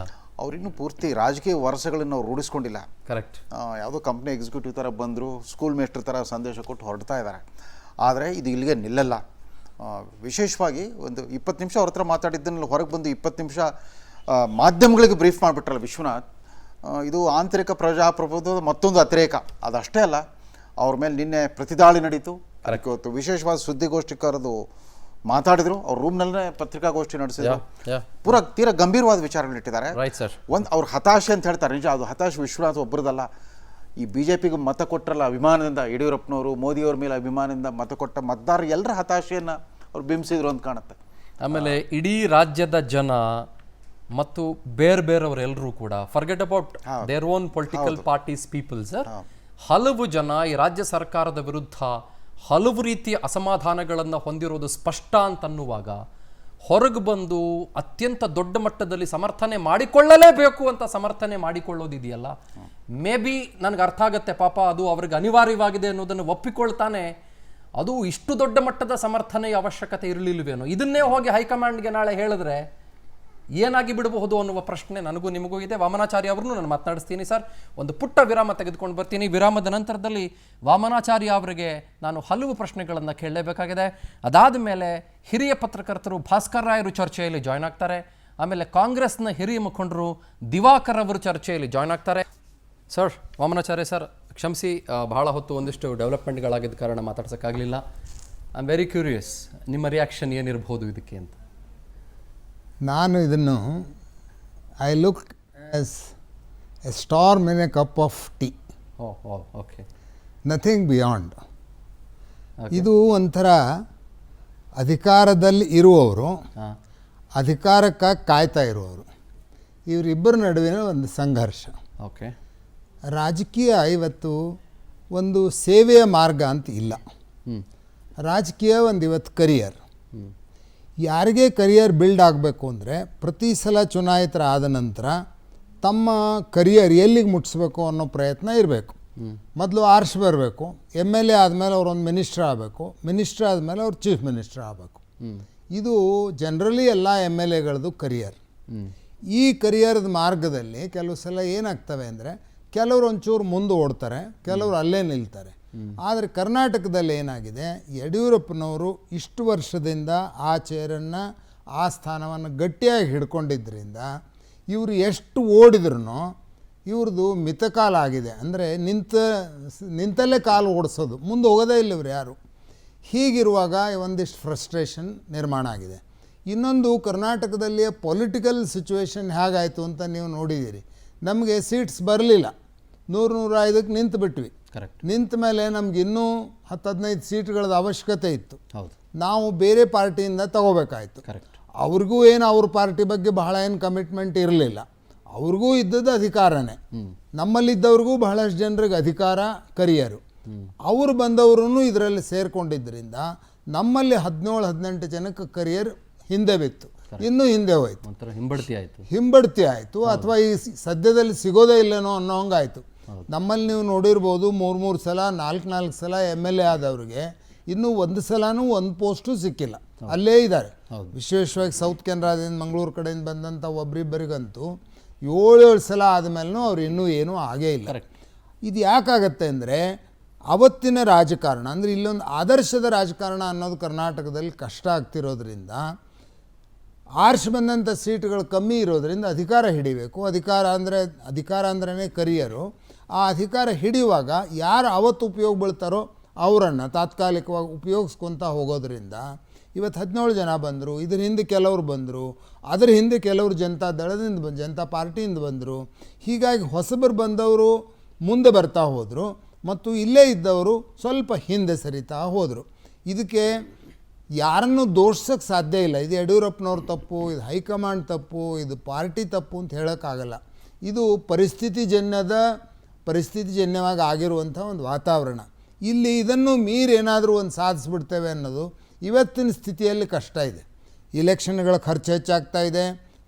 ಅವ್ರಿನ್ನೂ ಪೂರ್ತಿ ರಾಜಕೀಯ ವರ್ಷಗಳನ್ನು ಅವ್ರು ರೂಢಿಸ್ಕೊಂಡಿಲ್ಲ. ಕರೆಕ್ಟ್. ಯಾವುದೋ ಕಂಪ್ನಿ ಎಕ್ಸಿಕ್ಯೂಟಿವ್ ಥರ ಬಂದರು, ಸ್ಕೂಲ್ ಮೇಸ್ಟ್ರ್ ಥರ ಸಂದೇಶ ಕೊಟ್ಟು ಹೊರಡ್ತಾ ಇದ್ದಾರೆ. ಆದರೆ ಇದು ಇಲ್ಲಿಗೆ ನಿಲ್ಲಲ್ಲ. ವಿಶೇಷವಾಗಿ ಒಂದು 20 ನಿಮಿಷ ಅವ್ರ ಹತ್ರ ಮಾತಾಡಿದ್ದನ್ನು ಹೊರಗೆ ಬಂದು 20 ನಿಮಿಷ ಮಾಧ್ಯಮಗಳಿಗೆ ಬ್ರೀಫ್ ಮಾಡಿಬಿಟ್ರಲ್ಲ ವಿಶ್ವನಾಥ್. ಇದು ಆಂತರಿಕ ಪ್ರಜಾಪ್ರಭುತ್ವದ ಮತ್ತೊಂದು ಅತಿರೇಕ. ಅದಷ್ಟೇ ಅಲ್ಲ, ಅವ್ರ ಮೇಲೆ ನಿನ್ನೆ ಪ್ರತಿದಾಳಿ ನಡೀತು. ಅದಕ್ಕೆ ಇವತ್ತು ವಿಶೇಷವಾದ ಸುದ್ದಿಗೋಷ್ಠಿ ಕರೆದು ಮಾತಾಡಿದ್ರು. ಅವ್ರ ರೂಮ್ನಲ್ಲೇ ಪತ್ರಿಕಾಗೋಷ್ಠಿ ನಡೆಸಿದ್ರು. ತೀರಾ ಗಂಭೀರವಾದ ವಿಚಾರಗಳಿಟ್ಟಿದ್ದಾರೆ. ಒಂದು ಅವ್ರ ಹತಾಶೆ ಅಂತ ಹೇಳ್ತಾರೆ, ನಿಜ ಅದು ಹತಾಶೆ ವಿಶ್ವನಾಥ್ ಒಬ್ಬರದಲ್ಲ. ಈ BJPಗೆ ಮತ ಕೊಟ್ಟರಲ್ಲ ಅಭಿಮಾನದಿಂದ, ಯಡಿಯೂರಪ್ಪನವರು ಮೋದಿಯವ್ರ ಮೇಲೆ ಅಭಿಮಾನದಿಂದ ಮತ ಕೊಟ್ಟ ಮತದಾರರು ಎಲ್ಲರ ಹತಾಶೆಯನ್ನು ಅವ್ರು ಬಿಂಬಿಸಿದ್ರು ಅಂತ ಕಾಣುತ್ತೆ. ಆಮೇಲೆ ಇಡೀ ರಾಜ್ಯದ ಜನ ಮತ್ತು ಬೇರೆಯವರೆಲ್ಲರೂ ಕೂಡ forget about their own political parties people sir, ಹಲವು ಜನ ಈ ರಾಜ್ಯ ಸರ್ಕಾರದ ವಿರುದ್ಧ ಹಲವು ರೀತಿಯ ಅಸಮಾಧಾನಗಳನ್ನು ಹೊಂದಿರೋದು ಸ್ಪಷ್ಟ ಅಂತನ್ನುವಾಗ ಹೊರಗೆ ಬಂದು ಅತ್ಯಂತ ದೊಡ್ಡ ಮಟ್ಟದಲ್ಲಿ ಸಮರ್ಥನೆ ಮಾಡಿಕೊಳ್ಳಲೇಬೇಕು ಅಂತ ಸಮರ್ಥನೆ ಮಾಡಿಕೊಳ್ಳೋದಿದೆಯಲ್ಲ, ಮೇ ಬಿ ನನಗೆ ಅರ್ಥ ಆಗುತ್ತೆ, ಪಾಪ ಅದು ಅವ್ರಿಗೆ ಅನಿವಾರ್ಯವಾಗಿದೆ ಅನ್ನೋದನ್ನು ಒಪ್ಪಿಕೊಳ್ತಾನೆ. ಅದು ಇಷ್ಟು ದೊಡ್ಡ ಮಟ್ಟದ ಸಮರ್ಥನೆಯ ಅವಶ್ಯಕತೆ ಇರಲಿಲ್ವೇನೋ, ಇದನ್ನೇ ಹೋಗಿ ಹೈಕಮಾಂಡ್ಗೆ ನಾಳೆ ಹೇಳಿದ್ರೆ ಏನಾಗಿ ಬಿಡಬಹುದು ಅನ್ನುವ ಪ್ರಶ್ನೆ ನನಗೂ ನಿಮಗೂ ಇದೆ. ವಾಮನಾಚಾರ್ಯ ಅವರನ್ನು ನಾನು ಮಾತನಾಡಿಸ್ತೀನಿ ಸರ್. ಒಂದು ಪುಟ್ಟ ವಿರಾಮ ತೆಗೆದುಕೊಂಡು ಬರ್ತೀನಿ. ವಿರಾಮದ ನಂತರದಲ್ಲಿ ವಾಮನಾಚಾರ್ಯ ಅವರಿಗೆ ನಾನು ಹಲವು ಪ್ರಶ್ನೆಗಳನ್ನು ಕೇಳಲೇಬೇಕಾಗಿದೆ. ಅದಾದ ಮೇಲೆ ಹಿರಿಯ ಪತ್ರಕರ್ತರು ಭಾಸ್ಕರ್ ರಾಯರು ಚರ್ಚೆಯಲ್ಲಿ ಜಾಯ್ನ್ ಆಗ್ತಾರೆ. ಆಮೇಲೆ ಕಾಂಗ್ರೆಸ್ನ ಹಿರಿಯ ಮುಖಂಡರು ದಿವಾಕರ್ ಅವರು ಚರ್ಚೆಯಲ್ಲಿ ಜಾಯ್ನ್ ಆಗ್ತಾರೆ. ಸರ್, ವಾಮನಾಚಾರ್ಯ ಸರ್ ಕ್ಷಮಿಸಿ, ಬಹಳ ಹೊತ್ತು ಒಂದಿಷ್ಟು ಡೆವಲಪ್ಮೆಂಟ್ಗಳಾಗಿದ್ದ ಕಾರಣ ಮಾತಾಡ್ಸೋಕ್ಕಾಗಲಿಲ್ಲ. ಐ ಆಮ್ ವೆರಿ ಕ್ಯೂರಿಯಸ್, ನಿಮ್ಮ ರಿಯಾಕ್ಷನ್ ಏನಿರ್ಬೋದು ಇದಕ್ಕೆ ಅಂತ. ನಾನು ಇದನ್ನು I look as A storm in a cup of tea, okay, nothing beyond. ಇದು ಒಂಥರ ಅಧಿಕಾರದಲ್ಲಿ ಇರುವವರು, ಅಧಿಕಾರಕ್ಕಾಗಿ ಕಾಯ್ತಾ ಇರುವವರು, ಇವರಿಬ್ಬರ ನಡುವಿನ ಒಂದು ಸಂಘರ್ಷ. ಓಕೆ. ರಾಜಕೀಯ ಇವತ್ತು ಒಂದು ಸೇವೆಯ ಮಾರ್ಗ ಅಂತ ಇಲ್ಲ. ರಾಜಕೀಯ ಒಂದು ಇವತ್ತು ಕರಿಯರ್. ಯಾರಿಗೆ ಕರಿಯರ್ ಬಿಲ್ಡ್ ಆಗಬೇಕು ಅಂದರೆ ಪ್ರತಿ ಸಲ ಚುನಾಯಿತರಾದ ನಂತರ ತಮ್ಮ ಕರಿಯರ್ ಎಲ್ಲಿಗೆ ಮುಟ್ಟಿಸ್ಬೇಕು ಅನ್ನೋ ಪ್ರಯತ್ನ ಇರಬೇಕು. ಮೊದಲು ಆರ್ಸ್ ಬರಬೇಕು, MLA ಆದಮೇಲೆ ಅವರೊಂದು ಮಿನಿಸ್ಟ್ರ್ ಆಗಬೇಕು, ಮಿನಿಸ್ಟ್ರ್ ಆದಮೇಲೆ ಅವ್ರು ಚೀಫ್ ಮಿನಿಸ್ಟ್ರ್ ಆಗಬೇಕು. ಇದು ಜನರಲಿ ಎಲ್ಲ MLAಗಳದ್ದು ಕರಿಯರ್. ಈ ಕರಿಯರ್ದ ಮಾರ್ಗದಲ್ಲಿ ಕೆಲವು ಸಲ ಏನಾಗ್ತವೆ ಅಂದರೆ ಕೆಲವರು ಒಂಚೂರು ಮುಂದೆ ಓಡ್ತಾರೆ, ಕೆಲವರು ಅಲ್ಲೇ ನಿಲ್ತಾರೆ. ಆದರೆ ಕರ್ನಾಟಕದಲ್ಲಿ ಏನಾಗಿದೆ, ಯಡಿಯೂರಪ್ಪನವರು ಇಷ್ಟು ವರ್ಷದಿಂದ ಆ ಚೇರನ್ನು, ಆ ಸ್ಥಾನವನ್ನು ಗಟ್ಟಿಯಾಗಿ ಹಿಡ್ಕೊಂಡಿದ್ದರಿಂದ ಇವರು ಎಷ್ಟು ಓಡಿದ್ರೂ ಇವ್ರದ್ದು ಮಿತಕಾಲ ಆಗಿದೆ. ಅಂದರೆ ನಿಂತಲ್ಲೇ ಕಾಲು ಓಡಿಸೋದು, ಮುಂದೆ ಹೋಗೋದೇ ಇಲ್ಲ ಇವರು ಯಾರು. ಹೀಗಿರುವಾಗ ಒಂದಿಷ್ಟು ಫ್ರಸ್ಟ್ರೇಷನ್ ನಿರ್ಮಾಣ ಆಗಿದೆ. ಇನ್ನೊಂದು, ಕರ್ನಾಟಕದಲ್ಲಿ ಪೊಲಿಟಿಕಲ್ ಸಿಚುವೇಶನ್ ಹೇಗಾಯಿತು ಅಂತ ನೀವು ನೋಡಿದ್ದೀರಿ. ನಮಗೆ ಸೀಟ್ಸ್ ಬರಲಿಲ್ಲ, 100-105ಕ್ಕೆ ನಿಂತು ಬಿಟ್ವಿ. ನಿಂತ ಮೇಲೆ ನಮ್ಗೆ ಇನ್ನೂ 10-15 ಸೀಟ್ಗಳದ್ದು ಅವಶ್ಯಕತೆ ಇತ್ತು. ನಾವು ಬೇರೆ ಪಾರ್ಟಿಯಿಂದ ತಗೋಬೇಕಾಯ್ತು. ಅವ್ರಿಗೂ ಏನು ಅವ್ರ ಪಾರ್ಟಿ ಬಗ್ಗೆ ಬಹಳ ಏನು ಕಮಿಟ್ಮೆಂಟ್ ಇರಲಿಲ್ಲ. ಅವ್ರಿಗೂ ಇದ್ದದ್ದು ಅಧಿಕಾರನೇ. ನಮ್ಮಲ್ಲಿದ್ದವ್ರಿಗೂ ಬಹಳಷ್ಟು ಜನರಿಗೆ ಅಧಿಕಾರ ಕರಿಯರು. ಅವರು ಬಂದವರು ಇದರಲ್ಲಿ ಸೇರಿಕೊಂಡಿದ್ದರಿಂದ ನಮ್ಮಲ್ಲಿ 17-18 ಜನಕ್ಕೆ ಕರಿಯರ್ ಹಿಂದೆ ಬಿತ್ತು, ಇನ್ನೂ ಹಿಂದೆ ಹೋಯ್ತು, ಹಿಂಬಡ್ತಿ ಆಯಿತು. ಅಥವಾ ಈ ಸದ್ಯದಲ್ಲಿ ಸಿಗೋದೇ ಇಲ್ಲೇನೋ ಅನ್ನೋ ಹಂಗಾಯಿತು. ನಮ್ಮಲ್ಲಿ ನೀವು ನೋಡಿರ್ಬೋದು, 3 ಸಲ 4 ಸಲ MLA ಆದವ್ರಿಗೆ ಇನ್ನೂ ಒಂದು ಸಲನೂ ಒಂದು ಪೋಸ್ಟು ಸಿಕ್ಕಿಲ್ಲ, ಅಲ್ಲೇ ಇದ್ದಾರೆ. ವಿಶೇಷವಾಗಿ ಸೌತ್ ಕೆನರಾದಿಂದ ಮಂಗಳೂರು ಕಡೆಯಿಂದ ಬಂದಂಥ ಒಬ್ಬರಿಬ್ಬರಿಗಂತೂ 7 ಸಲ ಆದಮೇಲೂ ಅವ್ರು ಇನ್ನೂ ಏನೂ ಆಗೇ ಇಲ್ಲ. ಇದು ಯಾಕಾಗತ್ತೆ ಅಂದರೆ ಅವತ್ತಿನ ರಾಜಕಾರಣ, ಅಂದರೆ ಇಲ್ಲೊಂದು ಆದರ್ಶದ ರಾಜಕಾರಣ ಅನ್ನೋದು ಕರ್ನಾಟಕದಲ್ಲಿ ಕಷ್ಟ ಆಗ್ತಿರೋದ್ರಿಂದ, ಆರ್ಷ್ ಬಂದಂಥ ಸೀಟ್ಗಳು ಕಮ್ಮಿ ಇರೋದರಿಂದ ಅಧಿಕಾರ ಹಿಡಿಬೇಕು. ಅಧಿಕಾರ ಅಂದ್ರೇ ಕರಿಯರು. ಆ ಅಧಿಕಾರ ಹಿಡಿಯುವಾಗ ಯಾರು ಅವತ್ತು ಉಪಯೋಗ ಬೀಳ್ತಾರೋ ಅವರನ್ನು ತಾತ್ಕಾಲಿಕವಾಗಿ ಉಪಯೋಗಿಸ್ಕೊತಾ ಹೋಗೋದ್ರಿಂದ ಇವತ್ತು 17 ಜನ ಬಂದರು. ಇದ್ರ ಹಿಂದೆ ಕೆಲವರು ಬಂದರು, ಅದರ ಹಿಂದೆ ಕೆಲವರು ಜನತಾ ದಳದಿಂದ ಜನತಾ ಪಾರ್ಟಿಯಿಂದ ಬಂದರು. ಹೀಗಾಗಿ ಹೊಸಬರು ಬಂದವರು ಮುಂದೆ ಬರ್ತಾ ಹೋದರು ಮತ್ತು ಇಲ್ಲೇ ಇದ್ದವರು ಸ್ವಲ್ಪ ಹಿಂದೆ ಸರಿತಾ ಹೋದರು. ಇದಕ್ಕೆ ಯಾರನ್ನೂ ದೋಷಿಸೋಕ್ಕೆ ಸಾಧ್ಯ ಇಲ್ಲ. ಇದು ಯಡಿಯೂರಪ್ಪನವ್ರ ತಪ್ಪು, ಇದು ಹೈಕಮಾಂಡ್ ತಪ್ಪು, ಇದು ಪಾರ್ಟಿ ತಪ್ಪು ಅಂತ ಹೇಳೋಕ್ಕಾಗಲ್ಲ. ಇದು ಪರಿಸ್ಥಿತಿಜನ್ಯವಾಗಿ ಆಗಿರುವಂಥ ಒಂದು ವಾತಾವರಣ. ಇಲ್ಲಿ ಇದನ್ನು ಮೀರೇನಾದರೂ ಒಂದು ಸಾಧಿಸ್ಬಿಡ್ತೇವೆ ಅನ್ನೋದು ಇವತ್ತಿನ ಸ್ಥಿತಿಯಲ್ಲಿ ಕಷ್ಟ ಇದೆ. ಇಲೆಕ್ಷನ್ಗಳ ಖರ್ಚು ಹೆಚ್ಚಾಗ್ತಾ ಇದೆ.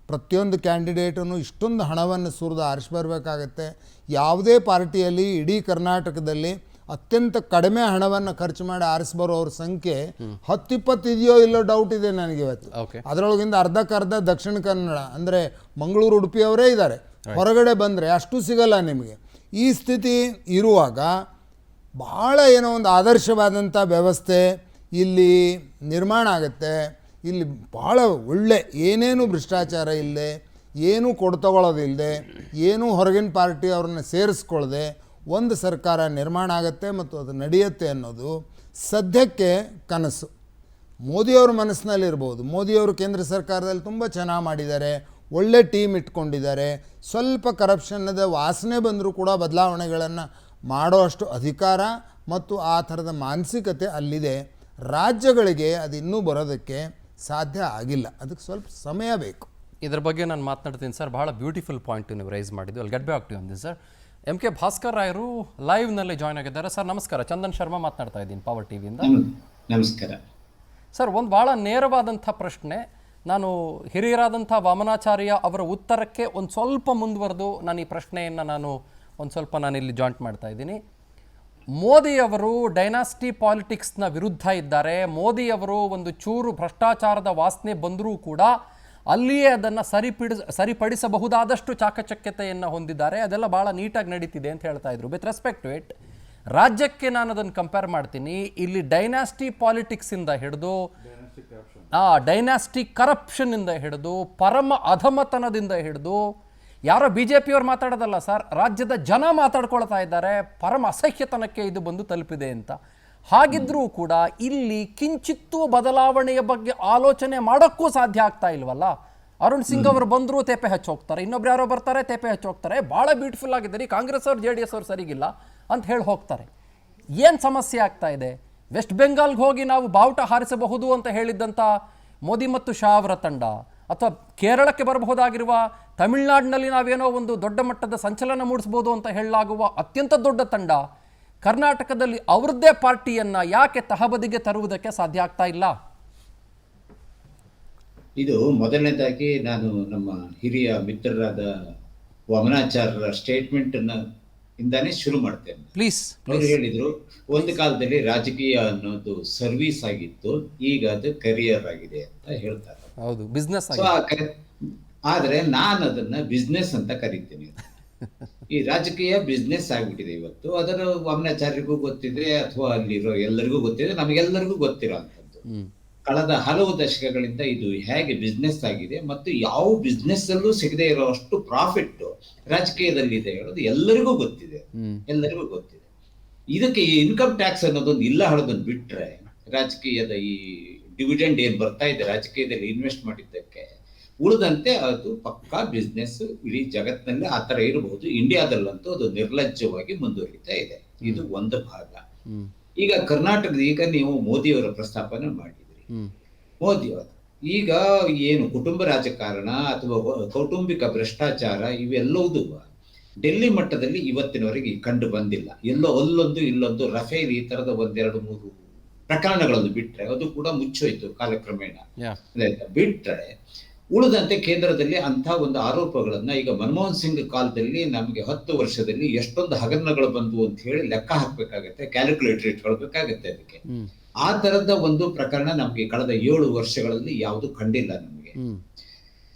ಪ್ರತಿಯೊಂದು ಕ್ಯಾಂಡಿಡೇಟನ್ನು ಇಷ್ಟೊಂದು ಹಣವನ್ನು ಸುರಿದು ಆರಿಸಿ ಬರಬೇಕಾಗತ್ತೆ. ಯಾವುದೇ ಪಾರ್ಟಿಯಲ್ಲಿ ಇಡೀ ಕರ್ನಾಟಕದಲ್ಲಿ ಅತ್ಯಂತ ಕಡಿಮೆ ಹಣವನ್ನು ಖರ್ಚು ಮಾಡಿ ಆರಿಸಿ ಬರೋವ್ರ ಸಂಖ್ಯೆ 10-20 ಇದೆಯೋ ಇಲ್ಲೋ ಡೌಟ್ ಇದೆ ನನಗೆ ಇವತ್ತು. ಅದರೊಳಗಿಂದ ಅರ್ಧಕ್ಕರ್ಧ ದಕ್ಷಿಣ ಕನ್ನಡ ಅಂದರೆ ಮಂಗಳೂರು, ಉಡುಪಿಯವರೇ ಇದ್ದಾರೆ. ಹೊರಗಡೆ ಬಂದರೆ ಅಷ್ಟು ಸಿಗಲ್ಲ ನಿಮಗೆ. ಈ ಸ್ಥಿತಿ ಇರುವಾಗ ಭಾಳ ಏನೋ ಒಂದು ಆದರ್ಶವಾದಂಥ ವ್ಯವಸ್ಥೆ ಇಲ್ಲಿ ನಿರ್ಮಾಣ ಆಗುತ್ತೆ. ಇಲ್ಲಿ ಭಾಳ ಒಳ್ಳೆ ಏನೇನು ಭ್ರಷ್ಟಾಚಾರ ಇಲ್ಲದೆ, ಏನೂ ಕೊಡ್ತಗೊಳ್ಳೋದಿಲ್ಲದೆ, ಏನೂ ಹೊರಗಿನ ಪಾರ್ಟಿ ಅವ್ರನ್ನ ಸೇರಿಸ್ಕೊಳ್ಳದೆ ಒಂದು ಸರ್ಕಾರ ನಿರ್ಮಾಣ ಆಗುತ್ತೆ ಮತ್ತು ಅದು ನಡೆಯುತ್ತೆ ಅನ್ನೋದು ಸದ್ಯಕ್ಕೆ ಕನಸು. ಮೋದಿಯವ್ರ ಮನಸ್ಸಿನಲ್ಲಿರ್ಬೋದು. ಮೋದಿಯವರು ಕೇಂದ್ರ ಸರ್ಕಾರದಲ್ಲಿ ತುಂಬ ಚೆನ್ನಾಗಿ ಮಾಡಿದ್ದಾರೆ, ಒಳ್ಳೆ ಟೀಮ್ ಇಟ್ಕೊಂಡಿದ್ದಾರೆ. ಸ್ವಲ್ಪ ಕರಪ್ಷನ್ನದ ವಾಸನೆ ಬಂದರೂ ಕೂಡ ಬದಲಾವಣೆಗಳನ್ನು ಮಾಡೋ ಅಷ್ಟು ಅಧಿಕಾರ ಮತ್ತು ಆ ಥರದ ಮಾನಸಿಕತೆ ಅಲ್ಲಿದೆ. ರಾಜ್ಯಗಳಿಗೆ ಅದು ಇನ್ನೂ ಬರೋದಕ್ಕೆ ಸಾಧ್ಯ ಆಗಿಲ್ಲ. ಅದಕ್ಕೆ ಸ್ವಲ್ಪ ಸಮಯ ಬೇಕು. ಇದ್ರ ಬಗ್ಗೆ ನಾನು ಮಾತನಾಡ್ತೀನಿ ಸರ್. ಭಾಳ ಬ್ಯೂಟಿಫುಲ್ ಪಾಯಿಂಟ್ ನೀವು ರೈಸ್ ಮಾಡಿದ್ದು. ಅಲ್ಲಿ ಗೆಟ್ ಬ್ಯಾಕ್ ಟು ಅಂದಿದ್ದು ಸರ್. MK ಭಾಸ್ಕರ್ ರಾಯರು ಲೈವ್ನಲ್ಲಿ ಜಾಯ್ನ್ ಆಗಿದ್ದಾರೆ. ಸರ್ ನಮಸ್ಕಾರ. ಚಂದನ್ ಶರ್ಮಾ ಮಾತನಾಡ್ತಾ ಇದ್ದೀನಿ ಪವರ್ ಟಿವಿಯಿಂದ. ನಮಸ್ಕಾರ ಸರ್. ಒಂದು ಭಾಳ ನೇರವಾದಂಥ ಪ್ರಶ್ನೆ. ನಾನು ಹಿರಿಯರಾದಂಥ ವಾಮನಾಚಾರ್ಯ ಅವರ ಉತ್ತರಕ್ಕೆ ಒಂದು ಸ್ವಲ್ಪ ಮುಂದುವರೆದು ನಾನು ಈ ಪ್ರಶ್ನೆಯನ್ನು ಒಂದು ಸ್ವಲ್ಪ ಇಲ್ಲಿ ಜಾಯಿಂಟ್ ಮಾಡ್ತಾ ಇದ್ದೀನಿ. ಮೋದಿಯವರು ಡೈನಾಸ್ಟಿ ಪಾಲಿಟಿಕ್ಸ್ನ ವಿರುದ್ಧ ಇದ್ದಾರೆ. ಮೋದಿಯವರು ಒಂದು ಚೂರು ಭ್ರಷ್ಟಾಚಾರದ ವಾಸನೆ ಬಂದರೂ ಕೂಡ ಅಲ್ಲಿಯೇ ಅದನ್ನು ಸರಿಪಡಿಸಬಹುದಾದಷ್ಟು ಚಾಕಚಕ್ಯತೆಯನ್ನು ಹೊಂದಿದ್ದಾರೆ. ಅದೆಲ್ಲ ಭಾಳ ನೀಟಾಗಿ ನಡೀತಿದೆ ಅಂತ ಹೇಳ್ತಾ ಇದ್ರು. ವಿತ್ ರೆಸ್ಪೆಕ್ಟ್ ಟು ಇಟ್, ರಾಜ್ಯಕ್ಕೆ ನಾನು ಅದನ್ನು ಕಂಪೇರ್ ಮಾಡ್ತೀನಿ. ಇಲ್ಲಿ ಡೈನಾಸ್ಟಿ ಪಾಲಿಟಿಕ್ಸಿಂದ ಹಿಡಿದು ಡೈನಾಸ್ಟಿ ಕರಪ್ಷನ್ನಿಂದ ಹಿಡಿದು ಪರಮ ಅಧಮತನದಿಂದ ಹಿಡಿದು ಯಾರೋ BJPಯವ್ರು ಮಾತಾಡೋದಲ್ಲ ಸರ್, ರಾಜ್ಯದ ಜನ ಮಾತಾಡ್ಕೊಳ್ತಾ ಇದ್ದಾರೆ ಪರಮ ಅಸಹ್ಯತನಕ್ಕೆ ಇದು ಬಂದು ತಲುಪಿದೆ ಅಂತ. ಹಾಗಿದ್ರೂ ಕೂಡ ಇಲ್ಲಿ ಕಿಂಚಿತ್ತೂ ಬದಲಾವಣೆಯ ಬಗ್ಗೆ ಆಲೋಚನೆ ಮಾಡೋಕ್ಕೂ ಸಾಧ್ಯ ಆಗ್ತಾ ಇಲ್ವಲ್ಲ. ಅರುಣ್ ಸಿಂಗ್ ಅವರು ಬಂದರೂ ತೇಪೆ ಹಚ್ಚಿ ಹೋಗ್ತಾರೆ, ಇನ್ನೊಬ್ರು ಯಾರೋ ಬರ್ತಾರೆ ತೇಪೆ ಹಚ್ಚಿ ಹೋಗ್ತಾರೆ. ಭಾಳ ಬ್ಯೂಟಿಫುಲ್ ಆಗಿದ್ದಾರೆ, ಕಾಂಗ್ರೆಸ್ ಅವ್ರು JDS ಅವ್ರು ಸರಿಗಿಲ್ಲ ಅಂತ ಹೇಳಿ ಹೋಗ್ತಾರೆ. ಏನು ಸಮಸ್ಯೆ ಆಗ್ತಾ ಇದೆ? ವೆಸ್ಟ್ ಬೆಂಗಾಲ್ಗೆ ಹೋಗಿ ನಾವು ಬಾವುಟ ಹಾರಿಸಬಹುದು ಅಂತ ಹೇಳಿದ್ದಂಥ ಮೋದಿ ಮತ್ತು ಶಾ ಅವರ ತಂಡ, ಅಥವಾ ಕೇರಳಕ್ಕೆ ಬರಬಹುದಾಗಿರುವ ತಮಿಳುನಾಡಿನಲ್ಲಿ ನಾವೇನೋ ಒಂದು ದೊಡ್ಡ ಮಟ್ಟದ ಸಂಚಲನ ಮೂಡಿಸ್ಬೋದು ಅಂತ ಹೇಳಲಾಗುವ ಅತ್ಯಂತ ದೊಡ್ಡ ತಂಡ ಕರ್ನಾಟಕದಲ್ಲಿ ಅವ್ರದ್ದೇ ಪಾರ್ಟಿಯನ್ನು ಯಾಕೆ ತಹಬದಿಗೆ ತರುವುದಕ್ಕೆ ಸಾಧ್ಯ ಆಗ್ತಾ ಇಲ್ಲ? ಇದು ಮೊದಲನೇದಾಗಿ ನಾನು ನಮ್ಮ ಹಿರಿಯ ಮಿತ್ರರಾದ ವಾಮನಾಚಾರ್ಯರ ಸ್ಟೇಟ್ಮೆಂಟ್ ಇಂದಾನೇ ಶುರು ಮಾಡ್ತೇನೆ. ಪ್ಲೀಸ್. ಅವರು ಹೇಳಿದ್ರು, ಒಂದು ಕಾಲದಲ್ಲಿ ರಾಜಕೀಯ ಅನ್ನೋದು ಸರ್ವಿಸ್ ಆಗಿತ್ತು, ಈಗ ಅದು ಕರಿಯರ್ ಆಗಿದೆ ಅಂತ ಹೇಳ್ತಾರೆ. ಹೌದು, ಬಿಸ್ನೆಸ್. ಆದ್ರೆ ನಾನು ಅದನ್ನ ಬಿಸ್ನೆಸ್ ಅಂತ ಕರಿತೀನಿ. ಈ ರಾಜಕೀಯ ಬಿಸ್ನೆಸ್ ಆಗ್ಬಿಟ್ಟಿದೆ ಇವತ್ತು. ಅದರ ವಾಮನಾಚಾರ್ಯರಿಗೂ ಗೊತ್ತಿದೆ, ಅಥವಾ ಅಲ್ಲಿರೋ ಎಲ್ಲರಿಗೂ ಗೊತ್ತಿದೆ, ನಮಗೆಲ್ಲರಿಗೂ ಗೊತ್ತಿರೋ ಅಂತದ್ದು. ಕಳೆದ ಹಲವು ದಶಕಗಳಿಂದ ಇದು ಹೇಗೆ ಬಿಸ್ನೆಸ್ ಆಗಿದೆ ಮತ್ತು ಯಾವ ಬಿಸ್ನೆಸ್ ಅಲ್ಲೂ ಸಿಗದೆ ಇರೋ ಅಷ್ಟು ಪ್ರಾಫಿಟ್ ರಾಜಕೀಯದಲ್ಲಿ ಇದೆ ಹೇಳೋದು ಎಲ್ಲರಿಗೂ ಗೊತ್ತಿದೆ. ಇದಕ್ಕೆ ಇನ್ಕಮ್ ಟ್ಯಾಕ್ಸ್ ಅನ್ನೋದೊಂದು ಇಲ್ಲ ಹೇಳೋದನ್ನ ಬಿಟ್ರೆ, ರಾಜಕೀಯದ ಈ ಡಿವಿಡೆಂಡ್ ಏನ್ ಬರ್ತಾ ಇದೆ ರಾಜಕೀಯದಲ್ಲಿ ಇನ್ವೆಸ್ಟ್ ಮಾಡಿದ್ದಕ್ಕೆ, ಉಳಿದಂತೆ ಅದು ಪಕ್ಕಾ ಬಿಸ್ನೆಸ್. ಇಡೀ ಜಗತ್ತಿನಲ್ಲಿ ಆ ತರ ಇರಬಹುದು. ಇಂಡಿಯಾದಲ್ಲಂತೂ ಅದು ನಿರ್ಲಜ್ಜವಾಗಿ ಮುಂದುವರಿತಾ ಇದೆ. ಇದು ಒಂದು ಭಾಗ. ಈಗ ಕರ್ನಾಟಕದ, ಈಗ ನೀವು ಮೋದಿಯವರ ಪ್ರಸ್ತಾಪನೆ ಮಾಡಿದ್ರಿ. ಮೋದಿಯವರು ಈಗ ಏನು ಕುಟುಂಬ ರಾಜಕಾರಣ ಅಥವಾ ಕೌಟುಂಬಿಕ ಭ್ರಷ್ಟಾಚಾರ ಇವೆಲ್ಲವೂ ಡೆಲ್ಲಿ ಮಟ್ಟದಲ್ಲಿ ಇವತ್ತಿನವರೆಗೆ ಕಂಡು ಬಂದಿಲ್ಲ. ಎಲ್ಲೋ ಅಲ್ಲೊಂದು ಇಲ್ಲೊಂದು ರಫೇಲ್ ಈ ತರದ 1-2-3 ಪ್ರಕರಣಗಳನ್ನು ಬಿಟ್ರೆ ಅದು ಕೂಡ ಮುಚ್ಚೋಯ್ತು ಕಾಲಕ್ರಮೇಣ. ಬಿಟ್ರೆ ಉಳಿದಂತೆ ಕೇಂದ್ರದಲ್ಲಿ ಅಂಥ ಒಂದು ಆರೋಪಗಳನ್ನ ಈಗ ಮನಮೋಹನ್ ಸಿಂಗ್ ಕಾಲದಲ್ಲಿ ನಮಗೆ 10 ವರ್ಷದಲ್ಲಿ ಎಷ್ಟೊಂದು ಹಗರಣಗಳು ಬಂದು ಅಂತ ಹೇಳಿ ಲೆಕ್ಕ ಹಾಕ್ಬೇಕಾಗತ್ತೆ, ಕ್ಯಾಲ್ಕುಲೇಟರ್ ಇಟ್ಕೊಳ್ಬೇಕಾಗತ್ತೆ. ಅದಕ್ಕೆ ಆ ತರದ ಒಂದು ಪ್ರಕರಣ ನಮ್ಗೆ ಕಳೆದ 7 ವರ್ಷಗಳಲ್ಲಿ ಯಾವುದು ಕಂಡಿಲ್ಲ ನಮಗೆ.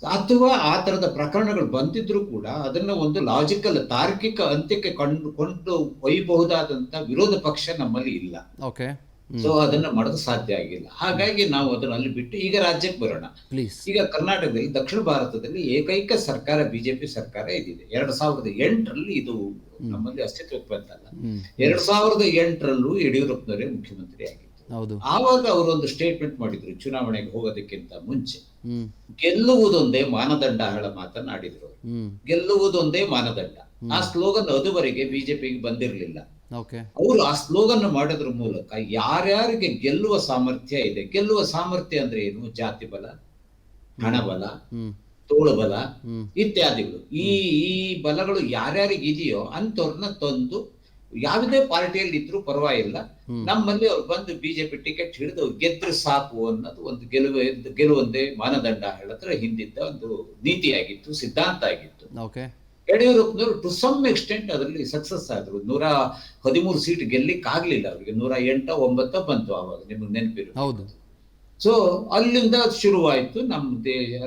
ಅಥವಾ ಆ ತರದ ಪ್ರಕರಣಗಳು ಬಂದಿದ್ರು ಕೂಡ ಅದನ್ನ ಒಂದು ಲಾಜಿಕಲ್ ತಾರ್ಕಿಕ ಅಂತ್ಯಕ್ಕೆ ಕೊಂಡು ಒಯ್ಯಬಹುದಾದಂತ ವಿರೋಧ ಪಕ್ಷ ನಮ್ಮಲ್ಲಿ ಇಲ್ಲ. ಸೊ ಅದನ್ನ ಮಾಡೋದು ಸಾಧ್ಯ ಆಗಿಲ್ಲ. ಹಾಗಾಗಿ ನಾವು ಅದನ್ನ ಅಲ್ಲಿ ಬಿಟ್ಟು ಈಗ ರಾಜ್ಯಕ್ಕೆ ಬರೋಣ. ಈಗ ಕರ್ನಾಟಕದಲ್ಲಿ, ದಕ್ಷಿಣ ಭಾರತದಲ್ಲಿ ಏಕೈಕ ಸರ್ಕಾರ ಬಿಜೆಪಿ ಸರ್ಕಾರ ಇದಿದೆ. 2008ರಲ್ಲಿ ಇದು ನಮ್ಮಲ್ಲಿ ಅಸ್ತಿತ್ವಕ್ಕೆ ಬಂತಲ್ಲ. 2008ರಲ್ಲೂ ಯಡಿಯೂರಪ್ಪನವರೇ ಮುಖ್ಯಮಂತ್ರಿ ಆಗಿತ್ತು. ಆವಾಗ ಅವರೊಂದು ಸ್ಟೇಟ್ಮೆಂಟ್ ಮಾಡಿದ್ರು, ಚುನಾವಣೆಗೆ ಹೋಗೋದಕ್ಕಿಂತ ಮುಂಚೆ ಗೆಲ್ಲುವುದೊಂದೇ ಮಾನದಂಡ ಹೇಳ ಮಾತನಾಡಿದ್ರು. ಗೆಲ್ಲುವುದೊಂದೇ ಮಾನದಂಡ. ಆ ಸ್ಲೋಗನ್ ಅದುವರೆಗೆ ಬಿಜೆಪಿಗೆ ಬಂದಿರಲಿಲ್ಲ. ಅವರು ಆ ಸ್ಲೋಗನ್ ಮಾಡೋದ್ರ ಮೂಲಕ ಯಾರ್ಯಾರಿಗೆ ಗೆಲ್ಲುವ ಸಾಮರ್ಥ್ಯ ಇದೆ, ಗೆಲ್ಲುವ ಸಾಮರ್ಥ್ಯ ಅಂದ್ರೆ ಏನು, ಜಾತಿ ಬಲ, ಹಣ ಬಲ, ತೋಳುಬಲ ಇತ್ಯಾದಿಗಳು. ಈ ಬಲಗಳು ಯಾರ್ಯಾರಿಗೆ ಇದೆಯೋ ಅಂಥವ್ರನ್ನ ತಂದು ಯಾವುದೇ ಪಾರ್ಟಿಯಲ್ಲಿ ಇದ್ರೂ ಪರವಾಗಿಲ್ಲ, ನಮ್ಮಲ್ಲಿ ಅವ್ರು ಬಂದು ಬಿಜೆಪಿ ಟಿಕೆಟ್ ಹಿಡಿದು ಗೆದ್ರೆ ಸಾಕು ಅನ್ನೋದು ಒಂದು ಗೆಲುವೊಂದೇ ಮಾನದಂಡ ಹೇಳಿದ್ರೆ ಹಿಂದಿದ್ದ ಒಂದು ನೀತಿಯಾಗಿತ್ತು, ಸಿದ್ಧಾಂತ ಆಗಿತ್ತು. ಯಡಿಯೂರಪ್ಪನವರು ಟು ಸಮ್ ಎಕ್ಸ್ಟೆಂಟ್ ಅದರಲ್ಲಿ ಸಕ್ಸಸ್ ಆದ್ರು. 113 ಸೀಟ್ ಗೆಲ್ಲಿಕ್ ಆಗ್ಲಿಲ್ಲ ಅವ್ರಿಗೆ, 108 9 ಬಂತು ಆವಾಗ, ನಿಮ್ಗೆ ನೆನಪಿರು. ಸೊ ಅಲ್ಲಿಂದ ಶುರುವಾಯಿತು ನಮ್ಮ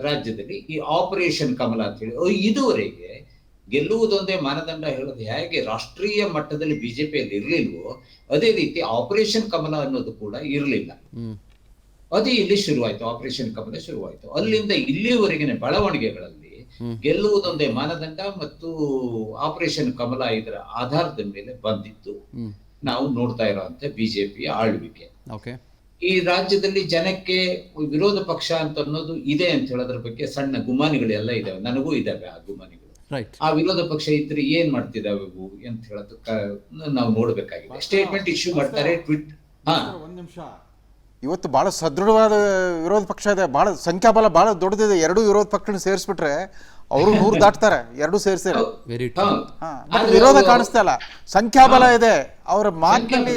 ರಾಜ್ಯದಲ್ಲಿ ಈ ಆಪರೇಷನ್ ಕಮಲ ಅಂತ ಹೇಳಿ. ಇದುವರೆಗೆ ಗೆಲ್ಲುವುದೊಂದೇ ಮಾನದಂಡ ಹೇಳೋದು ಹೇಗೆ ರಾಷ್ಟ್ರೀಯ ಮಟ್ಟದಲ್ಲಿ ಬಿಜೆಪಿಯಲ್ಲಿ ಇರ್ಲಿಲ್ವೋ ಅದೇ ರೀತಿ ಆಪರೇಷನ್ ಕಮಲ ಅನ್ನೋದು ಕೂಡ ಇರಲಿಲ್ಲ. ಅದೇ ಇಲ್ಲಿ ಶುರುವಾಯ್ತು, ಆಪರೇಷನ್ ಕಮಲ ಶುರುವಾಯ್ತು. ಅಲ್ಲಿಂದ ಇಲ್ಲಿವರೆಗಿನ ಬೆಳವಣಿಗೆಗಳಲ್ಲಿ ಗೆಲ್ಲುವುದೊಂದೇ ಮಾನದಂಡ ಮತ್ತು ಆಪರೇಷನ್ ಕಮಲ ಇದರ ಆಧಾರದ ಮೇಲೆ ಬಂದಿತ್ತು ನಾವು ನೋಡ್ತಾ ಇರೋಂತ ಬಿಜೆಪಿಯ ಆಳ್ವಿಕೆ. ಈ ರಾಜ್ಯದಲ್ಲಿ ಜನಕ್ಕೆ ವಿರೋಧ ಪಕ್ಷ ಅಂತ ಅನ್ನೋದು ಇದೆ ಅಂತ ಹೇಳೋದ್ರ ಬಗ್ಗೆ ಸಣ್ಣ ಗುಮಾನಿಗಳೆಲ್ಲ ಇದಾವೆ, ನನಗೂ ಇದಾವೆ ಆ ಗುಮಾನಿಗಳು. ಆ ವಿರೋಧ ಪಕ್ಷ ಇದ್ರೆ ಏನ್ ಮಾಡ್ತಿದಾವೆ ಅಂತ ಹೇಳೋದು ನಾವು ನೋಡ್ಬೇಕಾಗಿದೆ. ಸ್ಟೇಟ್ಮೆಂಟ್ ಇಶ್ಯೂ ಮಾಡ್ತಾರೆ, ಟ್ವೀಟ್. ಇವತ್ತು ಬಹಳ ಸದೃಢವಾದ ವಿರೋಧ ಪಕ್ಷ ಇದೆ, ಬಹಳ ಸಂಖ್ಯಾಬಲ ಬಹಳ ದೊಡ್ಡದಿದೆ. ಎರಡು ವಿರೋಧ ಪಕ್ಷ ಸೇರಿಸ್ಬಿಟ್ರೆ ಅವರು 100 ದಾಟ್ತಾರೆ, ಎರಡು ಸೇರಿಸಿದ್ರೆ. ವಿರೋಧ ಕಾಣಿಸ್ತಾ ಇಲ್ಲ, ಸಂಖ್ಯಾಬಲ ಇದೆ. ಅವರ ಮಾತಿನಲ್ಲಿ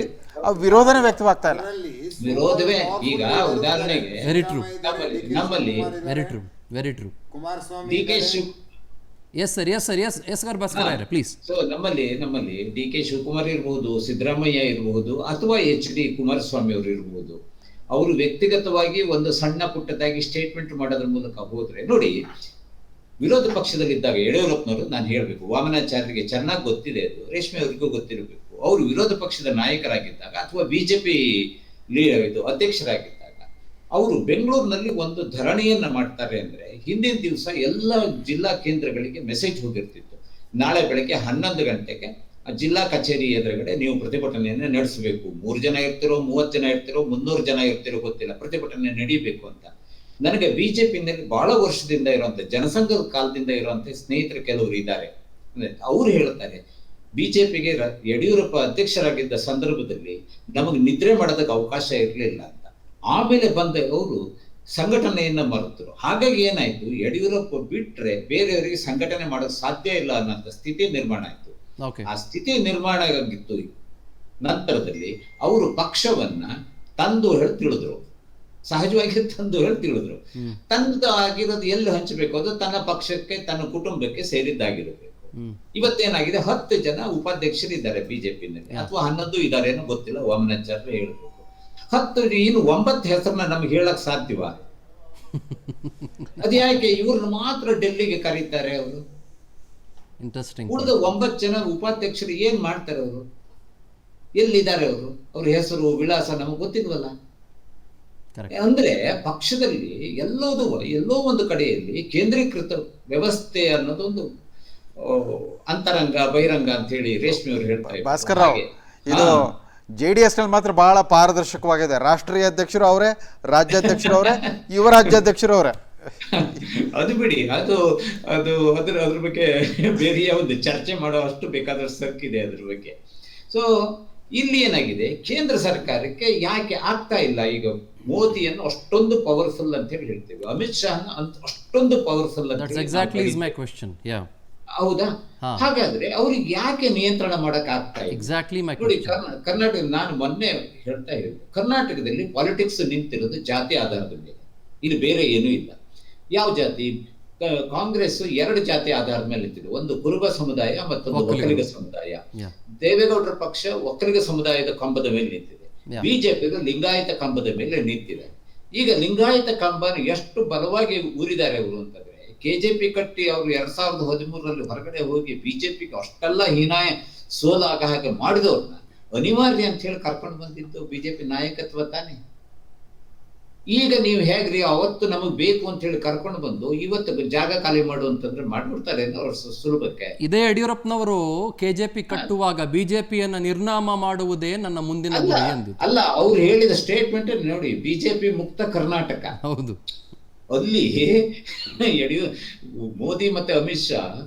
ವಿರೋಧನೇ ವ್ಯಕ್ತವಾಗ್ತಾ ಇಲ್ಲ. ವಿರೋಧವೇ ಈಗ ಉದಾಹರಣೆಗೆ ನಮ್ಮಲ್ಲಿ ನಮ್ಮಲ್ಲಿ ಡಿ ಕೆ ಶಿವಕುಮಾರ್ ಇರಬಹುದು, ಸಿದ್ದರಾಮಯ್ಯ ಇರಬಹುದು, ಅಥವಾ HD ಕುಮಾರಸ್ವಾಮಿ ಅವರು ಇರಬಹುದು. ಅವರು ವ್ಯಕ್ತಿಗತವಾಗಿ ಒಂದು ಸಣ್ಣ ಪುಟ್ಟದಾಗಿ ಸ್ಟೇಟ್ಮೆಂಟ್ ಮಾಡೋದ್ರ ಮೂಲಕ ಹೋದ್ರೆ ನೋಡಿ, ವಿರೋಧ ಪಕ್ಷದಲ್ಲಿದ್ದಾಗ ಯಡಿಯೂರಪ್ಪನವರು, ನಾನು ಹೇಳ್ಬೇಕು, ವಾಮನಾಚಾರ್ಯರಿಗೆ ಚೆನ್ನಾಗಿ ಗೊತ್ತಿದೆ, ಅದು ರೇಷ್ಮೆ ಅವರಿಗೂ ಗೊತ್ತಿರಬೇಕು. ಅವರು ವಿರೋಧ ಪಕ್ಷದ ನಾಯಕರಾಗಿದ್ದಾಗ ಅಥವಾ ಬಿಜೆಪಿ ಅಧ್ಯಕ್ಷರಾಗಿದ್ದಾಗ ಅವರು ಬೆಂಗಳೂರಿನಲ್ಲಿ ಒಂದು ಧರಣಿಯನ್ನ ಮಾಡ್ತಾರೆ ಅಂದ್ರೆ ಹಿಂದಿನ ದಿವಸ ಎಲ್ಲ ಜಿಲ್ಲಾ ಕೇಂದ್ರಗಳಿಗೆ ಮೆಸೇಜ್ ಹೋಗಿರ್ತಿತ್ತು, ನಾಳೆ ಬೆಳಗ್ಗೆ 11 ಗಂಟೆಗೆ ಜಿಲ್ಲಾ ಕಚೇರಿ ಎದುರುಗಡೆ ನೀವು ಪ್ರತಿಭಟನೆಯನ್ನ ನಡೆಸಬೇಕು. 3 ಜನ ಇರ್ತಿರೋ, 30 ಜನ ಇರ್ತಿರೋ, 300 ಜನ ಇರ್ತಿರೋ ಗೊತ್ತಿಲ್ಲ, ಪ್ರತಿಭಟನೆ ನಡೀಬೇಕು ಅಂತ. ನನಗೆ ಬಿಜೆಪಿನಲ್ಲಿ ಬಹಳ ವರ್ಷದಿಂದ ಇರುವಂತ, ಜನಸಂಘದ ಕಾಲದಿಂದ ಇರುವಂತ ಸ್ನೇಹಿತರು ಕೆಲವರು ಇದ್ದಾರೆ. ಅವ್ರು ಹೇಳ್ತಾರೆ, ಬಿಜೆಪಿಗೆ ಯಡಿಯೂರಪ್ಪ ಅಧ್ಯಕ್ಷರಾಗಿದ್ದ ಸಂದರ್ಭದಲ್ಲಿ ನಮಗೆ ನಿದ್ರೆ ಮಾಡೋದಕ್ಕೆ ಅವಕಾಶ ಇರಲಿಲ್ಲ ಅಂತ. ಆಮೇಲೆ ಬಂದ ಅವರು ಸಂಘಟನೆಯನ್ನ ಮರೆತರು. ಹಾಗಾಗಿ ಏನಾಯ್ತು, ಯಡಿಯೂರಪ್ಪ ಬಿಟ್ರೆ ಬೇರೆಯವರಿಗೆ ಸಂಘಟನೆ ಮಾಡೋಕ್ ಸಾಧ್ಯ ಇಲ್ಲ ಅನ್ನೋಂಥ ಸ್ಥಿತಿ ನಿರ್ಮಾಣ ಆಯ್ತು. ಆ ಸ್ಥಿತಿ ನಿರ್ಮಾಣ ಆಗಿತ್ತು. ನಂತರದಲ್ಲಿ ಅವರು ಪಕ್ಷವನ್ನ ತಂದು ಹೇಳಿ ತಿಳಿದ್ರು, ಸಹಜವಾಗಿ ತಂದು ಹೇಳಿ ತಿಳಿದ್ರು. ತಂದು ಆಗಿರೋದು ಎಲ್ಲಿ ಹಂಚಬೇಕು, ಅದು ತನ್ನ ಪಕ್ಷಕ್ಕೆ, ತನ್ನ ಕುಟುಂಬಕ್ಕೆ ಸೇರಿದ್ದಾಗಿರಬೇಕು. ಇವತ್ತೇನಾಗಿದೆ, 10 ಜನ ಉಪಾಧ್ಯಕ್ಷರಿದ್ದಾರೆ ಬಿಜೆಪಿನಲ್ಲಿ, ಅಥವಾ 11 ಇದ್ದಾರೆ ಏನೋ ಗೊತ್ತಿಲ್ಲ, ವಾಮನಾಚಾರ್ಯ ಹೇಳ್ಬೇಕು. 10 ಇನ್ನು 9 ಹೆಸರನ್ನ ನಮ್ಗೆ ಹೇಳಕ್ ಸಾಧ್ಯವಾ? ಅದ್ಯಾಕೆ ಇವ್ರನ್ನ ಮಾತ್ರ ಡೆಲ್ಲಿಗೆ ಕರೀತಾರೆ ಅವರು? ಉಳಿದ 9 ಜನ ಉಪಾಧ್ಯಕ್ಷರು ಏನ್ ಮಾಡ್ತಾರೆ ಅವರು? ಎಲ್ಲಿದ್ದಾರೆ ಅವರು? ಅವ್ರ ಹೆಸರು ವಿಳಾಸ ನಮಗೆ ಗೊತ್ತಿಲ್ವಲ್ಲ. ಅಂದ್ರೆ ಪಕ್ಷದಲ್ಲಿ ಎಲ್ಲೋ ಒಂದು ಕಡೆಯಲ್ಲಿ ಕೇಂದ್ರೀಕೃತ ವ್ಯವಸ್ಥೆ ಅನ್ನೋದೊಂದು ಅಂತರಂಗ ಬಹಿರಂಗ ಅಂತ ಹೇಳಿ ರೇಷ್ಮೆ ಅವರು ಹೇಳ್ತಾ ಇದ್ದಾರೆ. ಭಾಸ್ಕರ್ ರಾವ್, ಇದು JDS ನಲ್ಲಿ ಮಾತ್ರ ಬಹಳ ಪಾರದರ್ಶಕವಾಗಿದೆ. ರಾಷ್ಟ್ರೀಯ ಅಧ್ಯಕ್ಷರು ಅವರೇ, ರಾಜ್ಯಾಧ್ಯಕ್ಷರು ಅವರೇ, ಯುವ ರಾಜ್ಯಾಧ್ಯಕ್ಷರು ಅವರೇ. ಅದು ಬಿಡಿ, ಅದ್ರ ಬಗ್ಗೆ ಬೇರೆ ಒಂದು ಚರ್ಚೆ ಮಾಡೋ ಅಷ್ಟು ಬೇಕಾದಷ್ಟು ಸರ್ಕಿದೆ ಅದ್ರ ಬಗ್ಗೆ. ಸೊ ಇಲ್ಲಿ ಏನಾಗಿದೆ, ಕೇಂದ್ರ ಸರ್ಕಾರಕ್ಕೆ ಯಾಕೆ ಆಗ್ತಾ ಇಲ್ಲ? ಈಗ ಮೋದಿಯನ್ನು ಅಷ್ಟೊಂದು ಪವರ್ಫುಲ್ ಅಂತ ಹೇಳಿ ಹೇಳ್ತೇವೆ, ಅಮಿತ್ ಶಾ ಅಷ್ಟೊಂದು ಪವರ್ಫುಲ್ ಅಂತ, ಹೌದಾ? ಹಾಗಾದ್ರೆ ಅವ್ರಿಗೆ ಯಾಕೆ ನಿಯಂತ್ರಣ ಮಾಡಕ್ ಆಗ್ತಾ ಇಲ್ಲ? ನೋಡಿ, ಕರ್ನಾಟಕ, ನಾನು ಮೊನ್ನೆ ಹೇಳ್ತಾ ಇರೋದು, ಕರ್ನಾಟಕದಲ್ಲಿ ಪಾಲಿಟಿಕ್ಸ್ ನಿಂತಿರೋದು ಜಾತಿ ಆಧಾರದ ಮೇಲೆ, ಇಲ್ಲಿ ಬೇರೆ ಏನೂ ಇಲ್ಲ. ಯಾವ ಜಾತಿ? ಕಾಂಗ್ರೆಸ್ 2 ಜಾತಿ ಆಧಾರದ ಮೇಲೆ ನಿಂತಿದೆ, ಒಂದು ಕುರುಬ ಸಮುದಾಯ, ಮತ್ತೊಂದು ಒಕ್ಕಲಿಗ ಸಮುದಾಯ. ದೇವೇಗೌಡರ ಪಕ್ಷ ಒಕ್ಕಲಿಗ ಸಮುದಾಯದ ಕಂಬದ ಮೇಲೆ ನಿಂತಿದೆ, ಬಿಜೆಪಿ ಲಿಂಗಾಯತ ಕಂಬದ ಮೇಲೆ ನಿಂತಿದೆ. ಈಗ ಲಿಂಗಾಯತ ಕಂಬನ ಎಷ್ಟು ಬಲವಾಗಿ ಊರಿದ್ದಾರೆ ಅವರು ಅಂತಂದ್ರೆ, KJP ಕಟ್ಟಿ ಅವರು 2013ರಲ್ಲಿ ಹೊರಗಡೆ ಹೋಗಿ ಬಿಜೆಪಿಗೆ ಅಷ್ಟೆಲ್ಲ ಹೀನಾಯ ಸೋಲಾಗ ಹಾಗೆ ಮಾಡಿದವ್ರನ್ನ ಅನಿವಾರ್ಯ ಅಂತ ಹೇಳಿ ಕರ್ಕೊಂಡು ಬಂದಿದ್ದು ಬಿಜೆಪಿ ನಾಯಕತ್ವ ತಾನೆ. ಈಗ ನೀವು ಹೇಗ್ರಿ, ಅವತ್ತು ನಮಗ್ ಬೇಕು ಅಂತ ಹೇಳಿ ಕರ್ಕೊಂಡು ಬಂದು ಇವತ್ತು ಜಾಗ ಖಾಲಿ ಮಾಡು ಅಂತಂದ್ರೆ ಮಾಡ್ಬಿಡ್ತಾರೆ ಅವ್ರ ಸುಲಭಕ್ಕೆ. ಇದೇ ಯಡಿಯೂರಪ್ಪನವರು KJP ಕಟ್ಟುವಾಗ ಬಿಜೆಪಿಯನ್ನ ನಿರ್ನಾಮ ಮಾಡುವುದೇ ನನ್ನ ಮುಂದಿನ ಗುರಿ ಎಂದು. ಅಲ್ಲ, ಅವ್ರು ಹೇಳಿದ ಸ್ಟೇಟ್ಮೆಂಟ್ ನೋಡಿ, ಬಿಜೆಪಿ ಮುಕ್ತ ಕರ್ನಾಟಕ. ಹೌದು, ಅಲ್ಲಿ ಮೋದಿ ಮತ್ತೆ ಅಮಿತ್ ಶಾ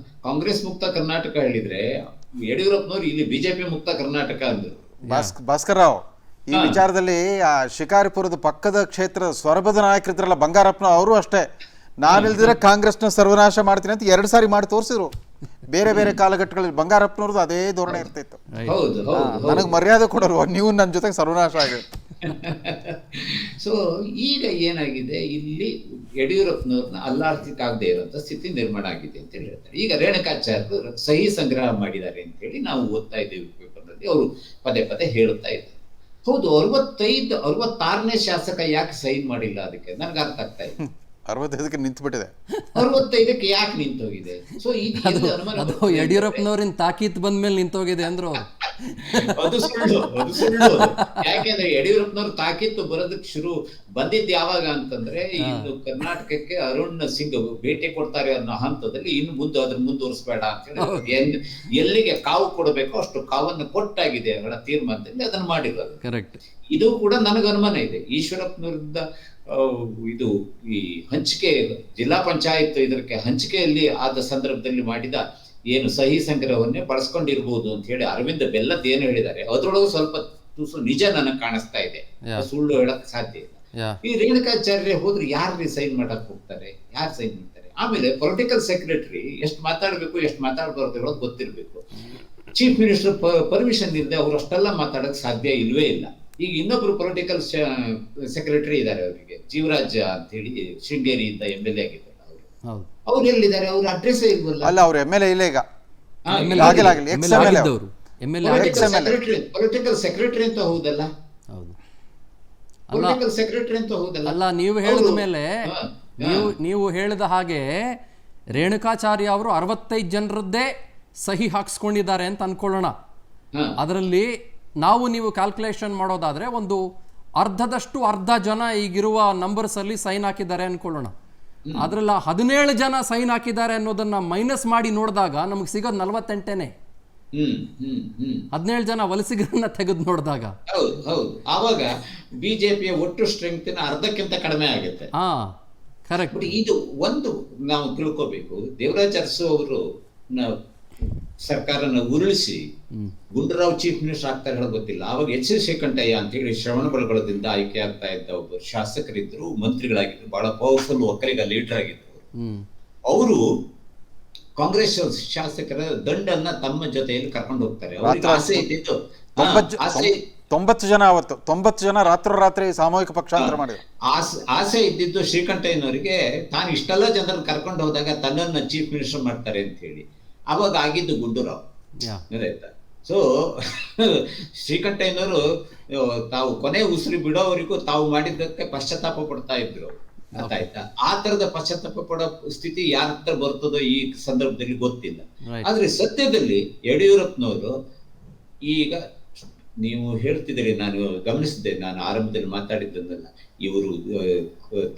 ಕಾಂಗ್ರೆಸ್ ಮುಕ್ತ ಕರ್ನಾಟಕ ಹೇಳಿದ್ರೆ, ಯಡಿಯೂರಪ್ಪನವರು ಇಲ್ಲಿ ಬಿಜೆಪಿ ಮುಕ್ತ ಕರ್ನಾಟಕ ಅಂದ್ರು. ಭಾಸ್ಕರ್ ರಾವ್, ಈ ವಿಚಾರದಲ್ಲಿ ಆ ಶಿಕಾರಿಪುರದ ಪಕ್ಕದ ಕ್ಷೇತ್ರದ ಸೊರಬದ ನಾಯಕರಿದ್ರಲ್ಲ, ಬಂಗಾರಪ್ಪನ, ಅವರು ಅಷ್ಟೇ ನಾನು ಇಲ್ದಿದ್ರೆ ಕಾಂಗ್ರೆಸ್ನ ಸರ್ವನಾಶ ಮಾಡ್ತೀನಿ ಅಂತ 2 ಸಾರಿ ಮಾಡಿ ತೋರಿಸಿದ್ರು. ಬೇರೆ ಬೇರೆ ಕಾಲಘಟ್ಟಗಳಲ್ಲಿ ಬಂಗಾರಪ್ಪನವ್ರದ್ದು ಅದೇ ಧೋರಣೆ ಇರ್ತಿತ್ತು. ಹೌದು ಹೌದು ನನಗೆ ಮರ್ಯಾದೆ ಕೊಡೋರು, ನೀವು ನನ್ನ ಜೊತೆಗೆ ಸರ್ವನಾಶ ಆಗಿ. ಸೊ ಈಗ ಏನಾಗಿದೆ, ಇಲ್ಲಿ ಯಡಿಯೂರಪ್ಪನವ್ರನ್ನ ಅಲ್ಲಾಡ್ಲಿಕ್ಕಾಗದೇ ಇರುವಂತ ಸ್ಥಿತಿ ನಿರ್ಮಾಣ ಆಗಿದೆ ಅಂತ ಹೇಳಿ ಹೇಳ್ತಾರೆ. ಈಗ ರೇಣುಕಾಚಾರ್ಯರು ಸಹಿ ಸಂಗ್ರಹ ಮಾಡಿದ್ದಾರೆ ಅಂತ ಹೇಳಿ ನಾವು ಓದ್ತಾ ಇದ್ದೇವೆ ಪೇಪರ್ನಲ್ಲಿ, ಅವರು ಪದೇ ಪದೇ ಹೇಳುತ್ತಾ ಇದ್ದಾರೆ. ಹೌದು, 66ನೇ ಶಾಸಕ ಯಾಕೆ ಸೈನ್ ಮಾಡಿಲ್ಲ ಅದಕ್ಕೆ ನನಗೆ ಅರ್ಥ ಆಗ್ತಾ ಇದೆ. 65ಕ್ಕೆ ನಿಂತುಬಿಟ್ಟಿದೆ. 65ಕ್ಕೆ ಯಾಕೆ ನಿಂತೋಗಿದೆ? ಸೊ ಅದು ಯಡಿಯೂರಪ್ಪನವ್ರಿನ ತಾಕೀತ್ ಬಂದ್ಮೇಲೆ ನಿಂತೋಗಿದೆ ಅಂದ್ರು. ಅದು ಸುಳ್ಳು. ಯಾಕೆಂದ್ರೆ ಯಡಿಯೂರಪ್ಪನವ್ರು ತಾಕೀತು ಬರೋದಕ್ಕೆ ಶುರು ಬಂದಿದ್ದು ಯಾವಾಗ ಅಂತಂದ್ರೆ, ಇನ್ನು ಕರ್ನಾಟಕಕ್ಕೆ ಅರುಣ್ ಸಿಂಗ್ ಭೇಟಿ ಕೊಡ್ತಾರೆ ಅನ್ನೋ ಹಂತದಲ್ಲಿ ಇನ್ನು ಅದ್ರ ಮುಂದುವರಿಸಬೇಡ ಅಂತ ಹೇಳಿ ಎಲ್ಲಿಗೆ ಕಾವು ಕೊಡಬೇಕೋ ಅಷ್ಟು ಕಾವನ್ನು ಕೊಟ್ಟಾಗಿದೆ ಅವರ ತೀರ್ಮಾನದಲ್ಲಿ ಅದನ್ನು ಮಾಡಿರೋದು. ಕರೆಕ್ಟ್. ಇದು ಕೂಡ ನನಗೆ ಅನುಮಾನ ಇದೆ. ಈಶ್ವರಪ್ಪನವರಿಂದ ಇದು ಈ ಹಂಚಿಕೆ ಜಿಲ್ಲಾ ಪಂಚಾಯತ್ ಇದಕ್ಕೆ ಹಂಚಿಕೆಯಲ್ಲಿ ಆದ ಸಂದರ್ಭದಲ್ಲಿ ಮಾಡಿದ ಏನು ಸಹಿ ಸಂಗ್ರಹವನ್ನೇ ಬಳಸ್ಕೊಂಡಿರ್ಬೋದು ಅಂತ ಹೇಳಿ ಅರವಿಂದ ಬೆಲ್ಲದ್ ಏನು ಹೇಳಿದ್ದಾರೆ ಅದ್ರೊಳಗೂ ಸ್ವಲ್ಪ ತುಸು ನಿಜ ನನಗೆ ಕಾಣಿಸ್ತಾ ಇದೆ. ಸುಳ್ಳು ಹೇಳಕ್ ಸಾಧ್ಯ ಇಲ್ಲ. ಈ ರೇಣುಕಾಚಾರ್ಯ ಹೋದ್ರೆ ಯಾರು ಸೈನ್ ಮಾಡಕ್ ಹೋಗ್ತಾರೆ? ಯಾರು ಸೈನ್ ಮಾಡ್ತಾರೆ? ಆಮೇಲೆ ಪೊಲಿಟಿಕಲ್ ಸೆಕ್ರೆಟರಿ ಎಷ್ಟು ಮಾತಾಡ್ಬೇಕು ಎಷ್ಟು ಮಾತಾಡಬಾರ್ದು ಹೇಳೋದು ಗೊತ್ತಿರ್ಬೇಕು. ಚೀಫ್ ಮಿನಿಸ್ಟರ್ ಪರ್ಮಿಷನ್ ಇಲ್ಲದೆ ಅವ್ರು ಅಷ್ಟೆಲ್ಲ ಮಾತಾಡಕ್ ಸಾಧ್ಯ ಇಲ್ವೇ ಇಲ್ಲ. ಈಗ ಇನ್ನೊಬ್ರು ಪೊಲಿಟಿಕಲ್ ಸೆಕ್ರೆಟರಿ ಇದ್ದಾರೆ, ಅವರಿಗೆ ಜೀವರಾಜ್ ಅಂತ ಹೇಳಿ ಶೃಂಗೇರಿಯಿಂದ MLA ಆಗಿದ್ದಾರೆ ಅವರು. ಅವ್ರು ಎಲ್ಲಿದ್ದಾರೆ? ಅವ್ರ ಅಡ್ರೆಸ್ ಇಲ್ವಲ್ಲ. ಅಲ್ಲ, ಅವ್ರು MLA ಇಲ್ಲ ಈಗ. ಪೊಲಿಟಿಕಲ್ ಸೆಕ್ರೆಟರಿ ಅಂತ ಹೌದಲ್ಲ. ಪೊಲಿಟಿಕಲ್ ಸೆಕ್ರೆಟರಿ ಅಂತ ಹೌದಲ್ಲ. ಅಲ್ಲ, ನೀವು ಹೇಳಿದ ಮೇಲೆ ನೀವು ಹೇಳಿದ ಹಾಗೆ ರೇಣುಕಾಚಾರ್ಯ ಅವರು 65 ಜನರದ್ದೇ ಸಹಿ ಹಾಕ್ಸ್ಕೊಂಡಿದ್ದಾರೆ ಅಂತ ಅನ್ಕೊಳ್ಳೋಣ. ಅದರಲ್ಲಿ ನಾವು ನೀವು ಕ್ಯಾಲ್ಕುಲೇಷನ್ ಮಾಡೋದಾದ್ರೆ ಒಂದು ಅರ್ಧ ಜನ ಈಗಿರುವ ನಂಬರ್ಸ್ ಅಲ್ಲಿ ಸೈನ್ ಹಾಕಿದ್ದಾರೆ ಅನ್ಕೊಳ್ಳೋಣ. ಅದ್ರಲ್ಲ 17 ಜನ ಸೈನ್ ಹಾಕಿದ್ದಾರೆ ಅನ್ನೋದನ್ನ ಮೈನಸ್ ಮಾಡಿ ನೋಡಿದಾಗ ನಮಗೆ ಸಿಗೋದು 48ನೇ. 17 ಜನ ವಲಸಿಗರನ್ನ ತೆಗೆದು ನೋಡಿದಾಗ ಹೌದು, ಆವಾಗ ಬಿಜೆಪಿಯ ಒಟ್ಟು ಸ್ಟ್ರೆಂತ್ ಅರ್ಧಕ್ಕಿಂತ ಕಡಿಮೆ ಆಗುತ್ತೆ. ಕರೆಕ್ಟ್. ಇದು ಒಂದು ನಾವು ತಿಳ್ಕೋಬೇಕು. ದೇವರಾಜ್ ಅರಸು ಅವರು ಸರ್ಕಾರನ ಉರುಳಿಸಿ ಗುಂಡೂರಾವ್ ಚೀಫ್ ಮಿನಿಸ್ಟರ್ ಆಗ್ತಾರೆ ಹೇಳೋದು ಗೊತ್ತಿಲ್ಲ. ಆವಾಗ H. ಶ್ರೀಕಂಠಯ್ಯ ಅಂತ ಹೇಳಿ ಶ್ರವಣ ಬೆಳಗೊಳದಿಂದ ಆಯ್ಕೆ ಆಗ್ತಾ ಇದ್ದ ಒಬ್ಬ ಶಾಸಕರಿದ್ರು, ಮಂತ್ರಿಗಳಾಗಿದ್ರು, ಬಹಳ ಪವರ್ಫುಲ್ ಒಕ್ಕಲಿಗ ಲೀಡರ್ ಆಗಿದ್ರು. ಅವರು ಕಾಂಗ್ರೆಸ್ ಶಾಸಕರ ದಂಡನ್ನ ತಮ್ಮ ಜೊತೆಯಲ್ಲಿ ಕರ್ಕೊಂಡು ಹೋಗ್ತಾರೆ. ಅವ್ರಿಗೆ ಆಸೆ ಇದ್ದಿದ್ದು 90 ಜನ, ಅವತ್ತು 90 ಜನ ರಾತ್ರೋರಾತ್ರಿ ಸಾಮೂಹಿಕ ಪಕ್ಷಾಂತರ ಮಾಡಿದ್ರು. ಆಸೆ ಇದ್ದಿದ್ದು ಶ್ರೀಕಂಠಯ್ಯನವರಿಗೆ, ತಾನು ಇಷ್ಟೆಲ್ಲ ಜನರನ್ನು ಕರ್ಕೊಂಡು ಹೋದಾಗ ತನ್ನನ್ನ ಚೀಫ್ ಮಿನಿಸ್ಟರ್ ಮಾಡ್ತಾರೆ ಅಂತ ಹೇಳಿ. ಅವಾಗ ಆಗಿದ್ದು ಗುಂಡೂರಾವ್. ಆಯ್ತಾ? ಸೊ ಶ್ರೀಕಂಠಯ್ಯನವರು ತಾವು ಕೊನೆ ಉಸಿರು ಬಿಡೋವರೆಗೂ ತಾವು ಮಾಡಿದ್ದಕ್ಕೆ ಪಶ್ಚಾತ್ತಾಪ ಪಡ್ತಾ ಇದ್ರು. ಆಯ್ತಾ? ಆ ತರದ ಪಶ್ಚಾತ್ತಾಪ ಪಡೋ ಸ್ಥಿತಿ ಯಾರ ಹತ್ರ ಬರ್ತದೋ ಈ ಸಂದರ್ಭದಲ್ಲಿ ಗೊತ್ತಿಲ್ಲ. ಆದ್ರೆ ಸದ್ಯದಲ್ಲಿ ಯಡಿಯೂರಪ್ಪನವರು ಈಗ ನೀವು ಹೇಳ್ತಿದ್ದೀರಿ, ನಾನು ಗಮನಿಸಿದ್ದೆ, ನಾನು ಆರಂಭದಲ್ಲಿ ಮಾತಾಡಿದ್ದನ್ನೆಲ್ಲ, ಇವರು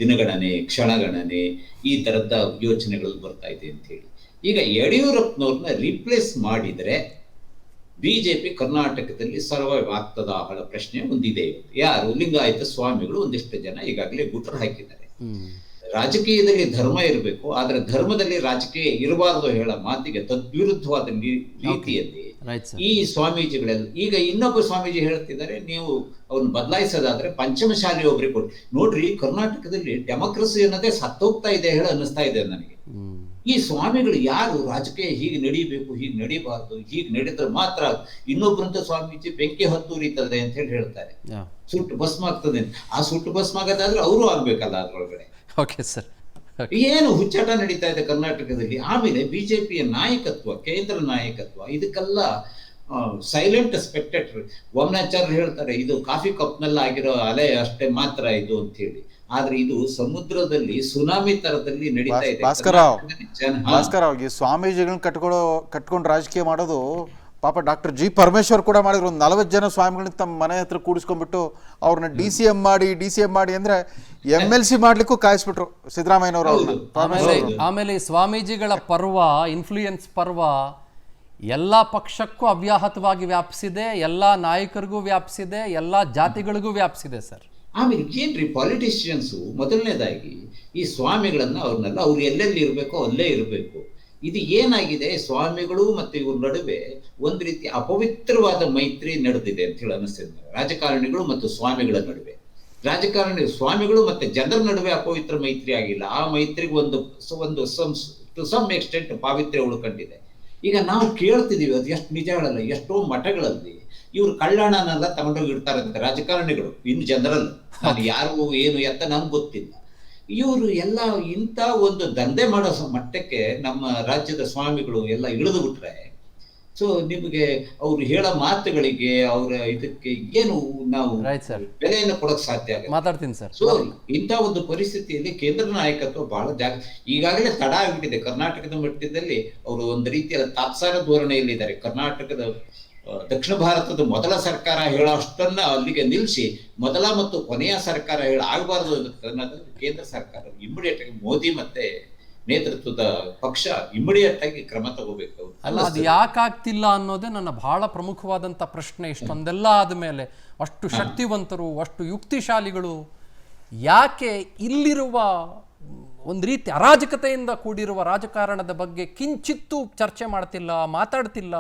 ದಿನಗಣನೆ, ಕ್ಷಣಗಣನೆ, ಈ ತರದ ಯೋಚನೆಗಳು ಬರ್ತಾ ಇದೆ ಅಂತ ಹೇಳಿ. ಈಗ ಯಡಿಯೂರಪ್ಪನವ್ರನ್ನ ರಿಪ್ಲೇಸ್ ಮಾಡಿದ್ರೆ ಬಿಜೆಪಿ ಕರ್ನಾಟಕದಲ್ಲಿ ಸರ್ವೈವ್ ಆಗ್ತದ ಹಳ ಪ್ರಶ್ನೆ ಒಂದಿದೆ. ಯಾರು? ಲಿಂಗಾಯತ ಸ್ವಾಮಿಗಳು ಒಂದಿಷ್ಟು ಜನ ಈಗಾಗಲೇ ಗುಟ್ರ ಹಾಕಿದ್ದಾರೆ. ರಾಜಕೀಯದಲ್ಲಿ ಧರ್ಮ ಇರಬೇಕು, ಆದ್ರೆ ಧರ್ಮದಲ್ಲಿ ರಾಜಕೀಯ ಇರಬಾರದು ಹೇಳೋ ಮಾತಿಗೆ ತದ್ವಿರುದ್ಧವಾದ ರೀತಿಯಲ್ಲಿ ಈ ಸ್ವಾಮೀಜಿಗಳೆಲ್ಲ, ಈಗ ಇನ್ನೊಬ್ಬ ಸ್ವಾಮೀಜಿ ಹೇಳ್ತಿದ್ದಾರೆ, ನೀವು ಅವ್ನ ಬದಲಾಯಿಸೋದಾದ್ರೆ ಪಂಚಮಶಾಲಿ ಒಬ್ರಿಗೆ ಕೊಡಿ. ನೋಡ್ರಿ, ಕರ್ನಾಟಕದಲ್ಲಿ ಡೆಮೋಕ್ರಸಿ ಅನ್ನೋದೇ ಸತ್ತೋಗ್ತಾ ಇದೆ ಹೇಳ ಅನ್ನಿಸ್ತಾ ಇದೆ ನನಗೆ. ಈ ಸ್ವಾಮಿಗಳು ಯಾರು? ರಾಜಕೀಯ ಹೀಗೆ ನಡೀಬೇಕು, ಹೀಗೆ ನಡೀಬಾರ್ದು, ಹೀಗೆ ನಡೆದ್ರೆ ಮಾತ್ರ ಇನ್ನೊಬ್ಬರಂತ ಸ್ವಾಮೀಜಿ ಬೆಂಕಿ ಹತ್ತುರಿತದೆ ಅಂತ ಹೇಳಿ ಹೇಳ್ತಾರೆ, ಸುಟ್ಟು ಭಸ್ಮ ಆಗ್ತದೆ ಅಂತ. ಆ ಸುಟ್ಟು ಭಸ್ಮ ಆಗೋದಾದ್ರೆ ಅವರು ಆಗ್ಬೇಕಲ್ಲ ಅದ್ರೊಳಗಡೆ. ಏನು ಹುಚ್ಚಾಟ ನಡೀತಾ ಇದೆ ಕರ್ನಾಟಕದಲ್ಲಿ. ಆಮೇಲೆ ಬಿಜೆಪಿಯ ನಾಯಕತ್ವ, ಕೇಂದ್ರ ನಾಯಕತ್ವ ಇದಕ್ಕೆಲ್ಲ ಸೈಲೆಂಟ್ ಸ್ಪೆಕ್ಟೇಟರ್. ವಾಮನಾಚಾರ್ಯ ಹೇಳ್ತಾರೆ, ಇದು ಕಾಫಿ ಕಪ್ನಲ್ಲಿ ಆಗಿರೋ ಅಲೆ ಅಷ್ಟೇ ಮಾತ್ರ ಇದು ಅಂತ ಹೇಳಿ. ಆದ್ರೆ ಇದು ಸಮುದ್ರದಲ್ಲಿ ಸುನಾಮಿ ತರದಲ್ಲಿ ನಡೀತಾ ಇದೆ. ಭಾಸ್ಕರ್ ಈ ಸ್ವಾಮೀಜಿಗಳನ್ನ ಕಟ್ಕೊಂಡು ರಾಜಕೀಯ ಮಾಡೋದು ಪಾಪ ಡಾಕ್ಟರ್ G. ಪರಮೇಶ್ವರ್ ಕೂಡ ಮಾಡಿದ್ರು. ಒಂದು 40 ಜನ ಸ್ವಾಮಿಗಳನ್ನ ತಮ್ಮ ಮನೆ ಹತ್ರ ಕೂಡಿಸ್ಕೊಂಡ್ಬಿಟ್ಟು ಅವ್ರನ್ನ DCM ಮಾಡಿ ಅಂದ್ರೆ MLC ಮಾಡ್ಲಿಕ್ಕೂ ಕಾಯಿಸ್ಬಿಟ್ರು ಸಿದ್ದರಾಮಯ್ಯನವರು. ಆಮೇಲೆ ಸ್ವಾಮೀಜಿಗಳ ಪರ್ವ, ಇನ್ಫ್ಲೂಯೆನ್ಸ್ ಪರ್ವ ಎಲ್ಲ ಪಕ್ಷಕ್ಕೂ ಅವ್ಯಾಹತವಾಗಿ ವ್ಯಾಪಿಸಿದೆ, ಎಲ್ಲ ನಾಯಕರಿಗೂ ವ್ಯಾಪಿಸಿದೆ, ಎಲ್ಲ ಜಾತಿಗಳಿಗೂ ವ್ಯಾಪಿಸಿದೆ ಸರ್. ಆಮೇಲೆ ಏನ್ರಿ ಪಾಲಿಟಿಷಿಯನ್ಸು ಮೊದಲನೇದಾಗಿ ಈ ಸ್ವಾಮಿಗಳನ್ನ ಅವ್ರನ್ನೆಲ್ಲ ಅವ್ರು ಎಲ್ಲೆಲ್ಲಿ ಇರಬೇಕೋ ಅಲ್ಲೇ ಇರಬೇಕು. ಇದು ಏನಾಗಿದೆ, ಸ್ವಾಮಿಗಳು ಮತ್ತು ಇವ್ರ ನಡುವೆ ಒಂದು ರೀತಿ ಅಪವಿತ್ರವಾದ ಮೈತ್ರಿ ನಡೆದಿದೆ ಅಂತ ಹೇಳಿ ಅನಿಸ್ತಿದೆ ರಾಜಕಾರಣಿಗಳು ಮತ್ತು ಸ್ವಾಮಿಗಳ ನಡುವೆ. ರಾಜಕಾರಣಿ ಸ್ವಾಮಿಗಳು ಮತ್ತೆ ಜನರ ನಡುವೆ ಅಪವಿತ್ರ ಮೈತ್ರಿ ಆಗಿಲ್ಲ. ಆ ಮೈತ್ರಿಗೆ ಒಂದು ಟು ಸಮ್ ಎಕ್ಸ್ಟೆಂಟ್ ಪಾವಿತ್ರ್ಯ ಉಳ್ಕೊಂಡಿದೆ. ಈಗ ನಾವು ಕೇಳ್ತಿದೀವಿ, ಅದು ಎಷ್ಟು ನಿಜ ಹೇಳಲ್ಲ, ಎಷ್ಟೋ ಮಠಗಳಲ್ಲಿ ಇವ್ರು ಕಳ್ಳಣ್ಣನೆಲ್ಲ ತಗೊಂಡೋಗಿ ಇಡ್ತಾರಂತೆ ರಾಜಕಾರಣಿಗಳು, ಇನ್ನು ಜನರಲ್. ನಾನು ಯಾರಿಗೂ ಏನು ಎತ್ತ ನಮ್ಗೆ ಗೊತ್ತಿಲ್ಲ. ಇವರು ಎಲ್ಲ ಇಂಥ ಒಂದು ದಂಧೆ ಮಾಡೋ ಮಟ್ಟಕ್ಕೆ ನಮ್ಮ ರಾಜ್ಯದ ಸ್ವಾಮಿಗಳು ಎಲ್ಲ ಇಳಿದು ಬಿಟ್ರೆ, ಸೊ ನಿಮಗೆ ಅವ್ರು ಹೇಳೋ ಮಾತುಗಳಿಗೆ ಅವರ ಇದಕ್ಕೆ ಏನು ನಾವು ಬೆಲೆಯನ್ನು ಕೊಡಕ್ ಸಾಧ್ಯ ಆಗುತ್ತೆ? ಮಾತಾಡ್ತೀನಿ ಸರ್. ಸೊ ಇಂಥ ಒಂದು ಪರಿಸ್ಥಿತಿಯಲ್ಲಿ ಕೇಂದ್ರ ನಾಯಕತ್ವ ಬಹಳ ಈಗಾಗಲೇ ತಡ ಆಗ್ಬಿಟ್ಟಿದೆ. ಕರ್ನಾಟಕದ ಮಟ್ಟದಲ್ಲಿ ಅವರು ಒಂದು ರೀತಿಯ ತಾತ್ಸಾರ ಧೋರಣೆಯಲ್ಲಿದ್ದಾರೆ. ಕರ್ನಾಟಕದ ದಕ್ಷಿಣ ಭಾರತದ ಮೊದಲ ಸರ್ಕಾರ ಹೇಳೋ ಅಷ್ಟನ್ನ ಅಲ್ಲಿಗೆ ನಿಲ್ಲಿಸಿ ಮೊದಲ ಮತ್ತು ಕೊನೆಯ ಸರ್ಕಾರ ಆಗಬಾರದು ಅನ್ನೋದು ಕೇಂದ್ರ ಸರ್ಕಾರ ಇಮಿಡಿಯೇಟ್ ಆಗಿ ಮೋದಿ ಮತ್ತೆ ನೇತೃತ್ವದ ಪಕ್ಷ ಇಮಿಡಿಯೇಟ್ ಆಗಿ ಕ್ರಮ ತಗೋಬೇಕು. ಅಲ್ಲ, ಅದು ಯಾಕಾಗ್ತಿಲ್ಲ ಅನ್ನೋದೇ ನನ್ನ ಬಹಳ ಪ್ರಮುಖವಾದಂಥ ಪ್ರಶ್ನೆ. ಇಷ್ಟೊಂದೆಲ್ಲ ಆದಮೇಲೆ ಅಷ್ಟು ಶಕ್ತಿವಂತರು, ಅಷ್ಟು ಯುಕ್ತಿಶಾಲಿಗಳು ಯಾಕೆ ಇಲ್ಲಿರುವ ಒಂದು ರೀತಿ ಅರಾಜಕತೆಯಿಂದ ಕೂಡಿರುವ ರಾಜಕಾರಣದ ಬಗ್ಗೆ ಕಿಂಚಿತ್ತೂ ಚರ್ಚೆ ಮಾಡ್ತಿಲ್ಲ, ಮಾತಾಡ್ತಿಲ್ಲ,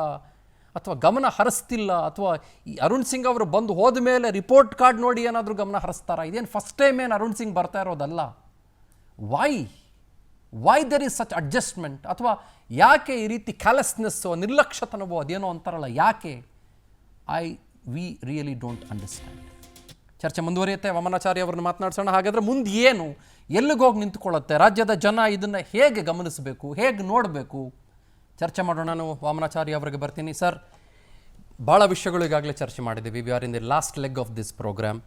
ಅಥವಾ ಗಮನ ಹರಿಸ್ತಿಲ್ಲ? ಅಥವಾ ಈ ಅರುಣ್ ಸಿಂಗ್ ಅವರು ಬಂದು ಹೋದ ಮೇಲೆ ರಿಪೋರ್ಟ್ ಕಾರ್ಡ್ ನೋಡಿ ಏನಾದರೂ ಗಮನ ಹರಿಸ್ತಾರ? ಇದೇನು ಫಸ್ಟ್ ಟೈಮ್ ಏನು ಅರುಣ್ ಸಿಂಗ್ ಬರ್ತಾ ಇರೋದಲ್ಲ. Why there is such adjustment? ಅಥವಾ ಯಾಕೆ ಈ ರೀತಿ ಕ್ಯಾಲೆಸ್ನೆಸ್ಸೋ ನಿರ್ಲಕ್ಷ್ಯತನವೋ ಅದೇನೋ ಅಂತಾರಲ್ಲ, ಯಾಕೆ? We really don't understand. ಚರ್ಚೆ ಮುಂದುವರಿಯುತ್ತೆ. ವಾಮನಾಚಾರ್ಯ ಅವರನ್ನು ಮಾತನಾಡ್ಸೋಣ. ಹಾಗಾದರೆ ಮುಂದೆ ಏನು, ಎಲ್ಲಿಗೋಗಿ ನಿಂತ್ಕೊಳ್ಳುತ್ತೆ? ರಾಜ್ಯದ ಜನ ಇದನ್ನು ಹೇಗೆ ಗಮನಿಸಬೇಕು, ಹೇಗೆ ನೋಡಬೇಕು? ಚರ್ಚೆ ಮಾಡೋಣ. ನಾನು ವಾಮನಾಚಾರ್ಯ ಅವರಿಗೆ ಬರ್ತೀನಿ. ಸರ್, ಭಾಳ ವಿಷಯಗಳು ಈಗಾಗಲೇ ಚರ್ಚೆ ಮಾಡಿದ್ದೀವಿ. We are in the last leg of this programme.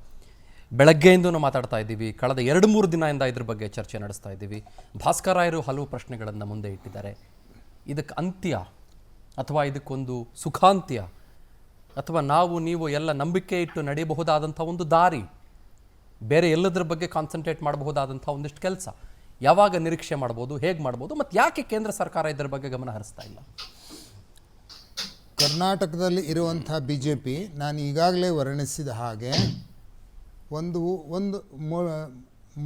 ಬೆಳಗ್ಗೆಯಿಂದನೂ ಮಾತಾಡ್ತಾ ಇದ್ದೀವಿ. ಕಳೆದ 2-3 ದಿನದಿಂದ ಇದ್ರ ಬಗ್ಗೆ ಚರ್ಚೆ ನಡೆಸ್ತಾ ಇದ್ದೀವಿ. ಭಾಸ್ಕರಾಯರು ಹಲವು ಪ್ರಶ್ನೆಗಳನ್ನು ಮುಂದೆ ಇಟ್ಟಿದ್ದಾರೆ. ಇದಕ್ಕೆ ಅಂತ್ಯ ಅಥವಾ ಇದಕ್ಕೊಂದು ಸುಖಾಂತ್ಯ, ಅಥವಾ ನೀವು ಎಲ್ಲ ನಂಬಿಕೆ ಇಟ್ಟು ನಡೆಯಬಹುದಾದಂಥ ಒಂದು ದಾರಿ, ಬೇರೆ ಎಲ್ಲದರ ಬಗ್ಗೆ ಕಾನ್ಸಂಟ್ರೇಟ್ ಮಾಡಬಹುದಾದಂಥ ಒಂದಿಷ್ಟು ಕೆಲಸ ಯಾವಾಗ ನಿರೀಕ್ಷೆ ಮಾಡ್ಬೋದು, ಹೇಗೆ ಮಾಡ್ಬೋದು, ಮತ್ತು ಯಾಕೆ ಕೇಂದ್ರ ಸರ್ಕಾರ ಇದರ ಬಗ್ಗೆ ಗಮನ ಹರಿಸ್ತಾ ಇಲ್ಲ? ಕರ್ನಾಟಕದಲ್ಲಿ ಇರುವಂಥ BJP ನಾನು ಈಗಾಗಲೇ ವರ್ಣಿಸಿದ ಹಾಗೆ ಒಂದು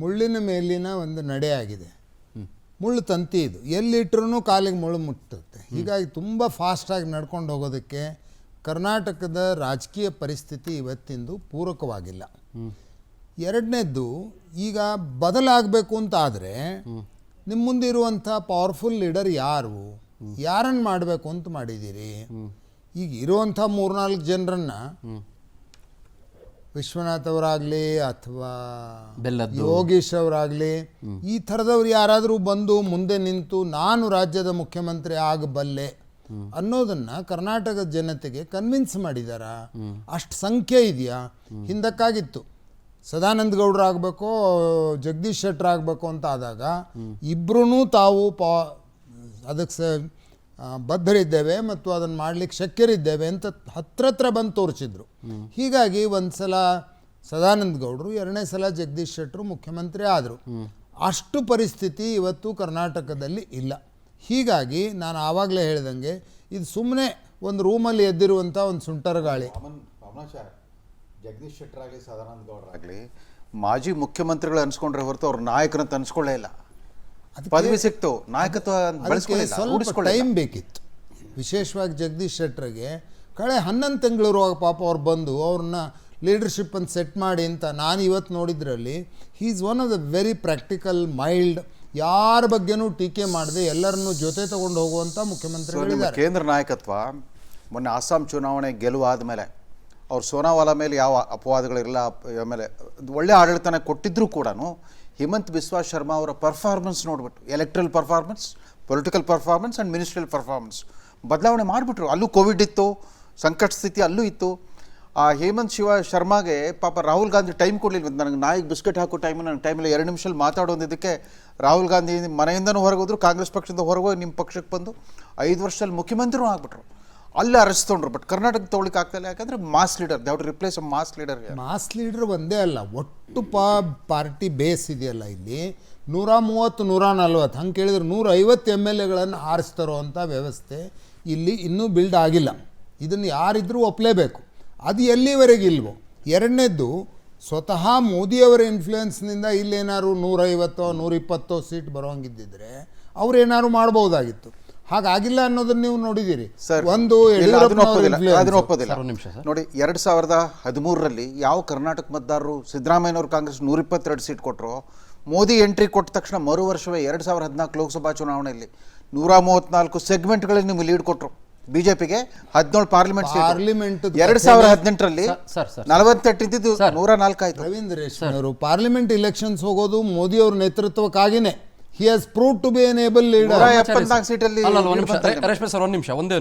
ಮುಳ್ಳಿನ ಮೇಲಿನ ಒಂದು ನಡೆಯಾಗಿದೆ. ಮುಳ್ಳು ತಂತಿ ಇದು, ಎಲ್ಲಿಟ್ಟರೂ ಕಾಲಿಗೆ ಮುಳ್ಳು ಮುಟ್ಟುತ್ತೆ. ಹೀಗಾಗಿ ತುಂಬ ಫಾಸ್ಟಾಗಿ ನಡ್ಕೊಂಡು ಹೋಗೋದಕ್ಕೆ ಕರ್ನಾಟಕದ ರಾಜಕೀಯ ಪರಿಸ್ಥಿತಿ ಇವತ್ತಿಂದು ಪೂರಕವಾಗಿಲ್ಲ. ಎರಡನೇದ್ದು, ಈಗ ಬದಲಾಗಬೇಕು ಅಂತ ಆದರೆ ನಿಮ್ಮ ಮುಂದಿರುವಂಥ ಪವರ್ಫುಲ್ ಲೀಡರ್ ಯಾರನ್ನು ಮಾಡಬೇಕು ಅಂತ ಮಾಡಿದ್ದೀರಿ? ಈಗ ಇರುವಂಥ 3-4 ಜನರನ್ನು, ವಿಶ್ವನಾಥ್ ಅವರಾಗಲಿ ಅಥವಾ ಯೋಗೀಶ್ ಅವರಾಗಲಿ, ಈ ಥರದವ್ರು ಯಾರಾದರೂ ಬಂದು ಮುಂದೆ ನಿಂತು ನಾನು ರಾಜ್ಯದ ಮುಖ್ಯಮಂತ್ರಿ ಆಗಬಲ್ಲೆ ಅನ್ನೋದನ್ನು ಕರ್ನಾಟಕದ ಜನತೆಗೆ ಕನ್ವಿನ್ಸ್ ಮಾಡಿದಾರಾ? ಅಷ್ಟು ಸಂಖ್ಯೆ ಇದೆಯಾ? ಹಿಂದಕ್ಕಾಗಿತ್ತು ಸದಾನಂದ ಗೌಡ್ರು ಆಗಬೇಕೋ ಜಗದೀಶ್ ಶೆಟ್ಟರ್ ಆಗಬೇಕು ಅಂತ ಆದಾಗ ಇಬ್ಬರೂ ತಾವು ಅದಕ್ಕೆ ಬದ್ಧರಿದ್ದೇವೆ ಮತ್ತು ಅದನ್ನು ಮಾಡಲಿಕ್ಕೆ ಶಕ್ಯರಿದ್ದೇವೆ ಅಂತ ಹತ್ರ ಬಂದು ತೋರಿಸಿದ್ರು. ಹೀಗಾಗಿ ಒಂದು ಸಲ ಸದಾನಂದ ಗೌಡರು, 2ನೇ ಸಲ ಜಗದೀಶ್ ಶೆಟ್ಟರು ಮುಖ್ಯಮಂತ್ರಿ ಆದರು. ಅಷ್ಟು ಪರಿಸ್ಥಿತಿ ಇವತ್ತು ಕರ್ನಾಟಕದಲ್ಲಿ ಇಲ್ಲ. ಹೀಗಾಗಿ ನಾನು ಆವಾಗಲೇ ಹೇಳ್ದಂಗೆ ಇದು ಸುಮ್ಮನೆ ಒಂದು ರೂಮಲ್ಲಿ ಎದ್ದಿರುವಂಥ ಒಂದು ಸುಂಟರ ಗಾಳಿ. ಜಗದೀಶ್ ಶೆಟ್ಟರ್ ಆಗಲಿ ಸದಾನಂದ ಗೌಡರಾಗಲಿ ಮಾಜಿ ಮುಖ್ಯಮಂತ್ರಿಗಳು ಅನ್ಸ್ಕೊಂಡ್ರೆ ಹೊರತು ಅವ್ರ ನಾಯಕರಂತ ಅನ್ಸ್ಕೊಳ್ಳೇ ಇಲ್ಲ. ಪದವಿ ಸಿಕ್ತು, ನಾಯಕತ್ವ ಸ್ವಲ್ಪ ಟೈಮ್ ಬೇಕಿತ್ತು. ವಿಶೇಷವಾಗಿ ಜಗದೀಶ್ ಶೆಟ್ಟರ್ಗೆ ಕಳೆ 11 ತಿಂಗಳು ಪಾಪ ಅವ್ರು ಬಂದು ಅವ್ರನ್ನ ಲೀಡರ್ಶಿಪ್ ಅಂತ ಸೆಟ್ ಮಾಡಿ ಅಂತ ನಾನು ಇವತ್ತು ನೋಡಿದ್ರಲ್ಲಿ he is one of the very practical, mild, ಯಾರ ಬಗ್ಗೆನೂ ಟೀಕೆ ಮಾಡದೆ ಎಲ್ಲರನ್ನೂ ಜೊತೆ ತಗೊಂಡು ಹೋಗುವಂಥ ಮುಖ್ಯಮಂತ್ರಿಗಳಿದ್ದಾರೆ. ಕೇಂದ್ರ ನಾಯಕತ್ವ ಮೊನ್ನೆ ಅಸ್ಸಾಂ ಚುನಾವಣೆ ಗೆಲುವಾದ ಮೇಲೆ ಅವ್ರು ಸೋನಾವಾಲಾ ಮೇಲೆ ಯಾವ ಅಪವಾದಗಳಿರಲ್ಲ, ಆಮೇಲೆ ಒಳ್ಳೆ ಆಡಳಿತನ ಕೊಟ್ಟಿದ್ದರೂ ಕೂಡ ಹಿಮಂತ್ ಬಿಸ್ವಾ ಶರ್ಮಾ ಅವರ ಪರ್ಫಾರ್ಮೆನ್ಸ್ ನೋಡ್ಬಿಟ್ಟು, electoral performance, political performance and ministerial performance ಬದಲಾವಣೆ ಮಾಡಿಬಿಟ್ರು. ಅಲ್ಲೂ ಕೋವಿಡ್ ಇತ್ತು, ಸಂಕಟ ಸ್ಥಿತಿ ಅಲ್ಲೂ ಇತ್ತು. ಆ ಹೇಮಂತ್ ಶರ್ಮಾಗೆ ಪಾಪ ರಾಹುಲ್ ಗಾಂಧಿ ಟೈಮ್ ಕೊಡಲಿಲ್ಲ. ನನಗೆ ನಾಯಿಗೆ ಬಿಸ್ಕೆಟ್ ಹಾಕೋ ನನಗೆ ಟೈಮಲ್ಲಿ 2 ನಿಮಿಷದಲ್ಲಿ ಮಾತಾಡೋದಿದ್ದಕ್ಕೆ ರಾಹುಲ್ ಗಾಂಧಿ ಮನೆಯಿಂದನೂ ಹೊರಗೋದ್ರು, ಕಾಂಗ್ರೆಸ್ ಪಕ್ಷದಿಂದ ಹೊರಗೋಗಿ ನಿಮ್ಮ ಪಕ್ಷಕ್ಕೆ ಬಂದು 5 ವರ್ಷದಲ್ಲಿ ಮುಖ್ಯಮಂತ್ರಿನೂ ಆಗ್ಬಿಟ್ರು. ಅಲ್ಲೇ ಅರೆಸ್ಕೊಂಡ್ರು. ಬಟ್ ಕರ್ನಾಟಕ ತೊಗೊಳಿಕ್ಕೆ ಆಗ್ತಾಯಿಲ್ಲ, ಯಾಕಂದರೆ mass leader, they have to replace a mass leader. Mass leader ಒಂದೇ ಅಲ್ಲ, ಒಟ್ಟು ಪಾರ್ಟಿ ಬೇಸ್ ಇದೆಯಲ್ಲ ಇಲ್ಲಿ 130, 140 ಹಂಗೆ ಕೇಳಿದ್ರೆ 150 MLAಗಳನ್ನು ಆರಿಸ್ತಾರೋ ಅಂಥ ವ್ಯವಸ್ಥೆ ಇಲ್ಲಿ ಇನ್ನೂ ಬಿಲ್ಡ್ ಆಗಿಲ್ಲ. ಇದನ್ನು ಯಾರಿದ್ರೂ ಒಪ್ಪಲೇಬೇಕು. ಅದು ಎಲ್ಲಿವರೆಗೆ ಇಲ್ವೋ. ಎರಡನೇದ್ದು, ಸ್ವತಃ ಮೋದಿಯವರ ಇನ್ಫ್ಲೂಯೆನ್ಸ್ನಿಂದ ಇಲ್ಲೇನಾದ್ರು 150, 120 ಸೀಟ್ ಬರೋಂಗಿದ್ದಿದ್ರೆ ಅವ್ರೇನಾದ್ರು ಮಾಡ್ಬೋದಾಗಿತ್ತು. ಹಾಗಾಗಿಲ್ಲ ಅನ್ನೋದನ್ನ ನೀವು ನೋಡಿದ್ದೀರಿ. ಸರ್ ಒಂದು ಇಲ್ಲ, ಅದನ್ನ ಒಪ್ಪೋದಿಲ್ಲ, ಯಡಿಯೂರಪ್ಪನವರ ಅದನ್ನ ಒಪ್ಪೋದಿಲ್ಲ. ಸರ್, ಒಂದು ನಿಮಿಷ ಸರ್. ನೋಡಿ 2013ರಲ್ಲಿ ಯಾವ ಕರ್ನಾಟಕ ಮತದಾರರು ಸಿದ್ದರಾಮಯ್ಯನವರು ಕಾಂಗ್ರೆಸ್ 122 ಸೀಟ್ ಕೊಟ್ಟರು, ಮೋದಿ ಎಂಟ್ರಿ ಕೊಟ್ಟ ತಕ್ಷಣ ಮರು ವರ್ಷವೇ 2014 ಲೋಕಸಭಾ ಚುನಾವಣೆಯಲ್ಲಿ 134 ಸೆಗ್ಮೆಂಟ್ಗಳಲ್ಲಿ ನಿಮಗೆ ಲೀಡ್ ಕೊಟ್ಟರು. ಬಿಜೆಪಿಗೆ 17 ಪಾರ್ಲಿಮೆಂಟ್ ಪಾರ್ಲಿಮೆಂಟ್ 2018ರಲ್ಲಿ ಸರ್, ಸರ್. 48 ಇದ್ದಿದ್ದು 104 ಆಯ್ತು. ರವೀಂದ್ರ ರೇಷ್ಮೆಯವರು ಪಾರ್ಲಿಮೆಂಟ್ ಇಲೆಕ್ಷನ್ಸ್ ಹೋಗೋದು ಮೋದಿ ಅವ್ರ ನೇತೃತ್ವಕ್ಕಾಗಿನೇ. He has prove to be an able leader. 174 ಸೀಟಲ್ಲಿ ರೇಷ್ಮೆ ಸರ್, ಒಂದೇ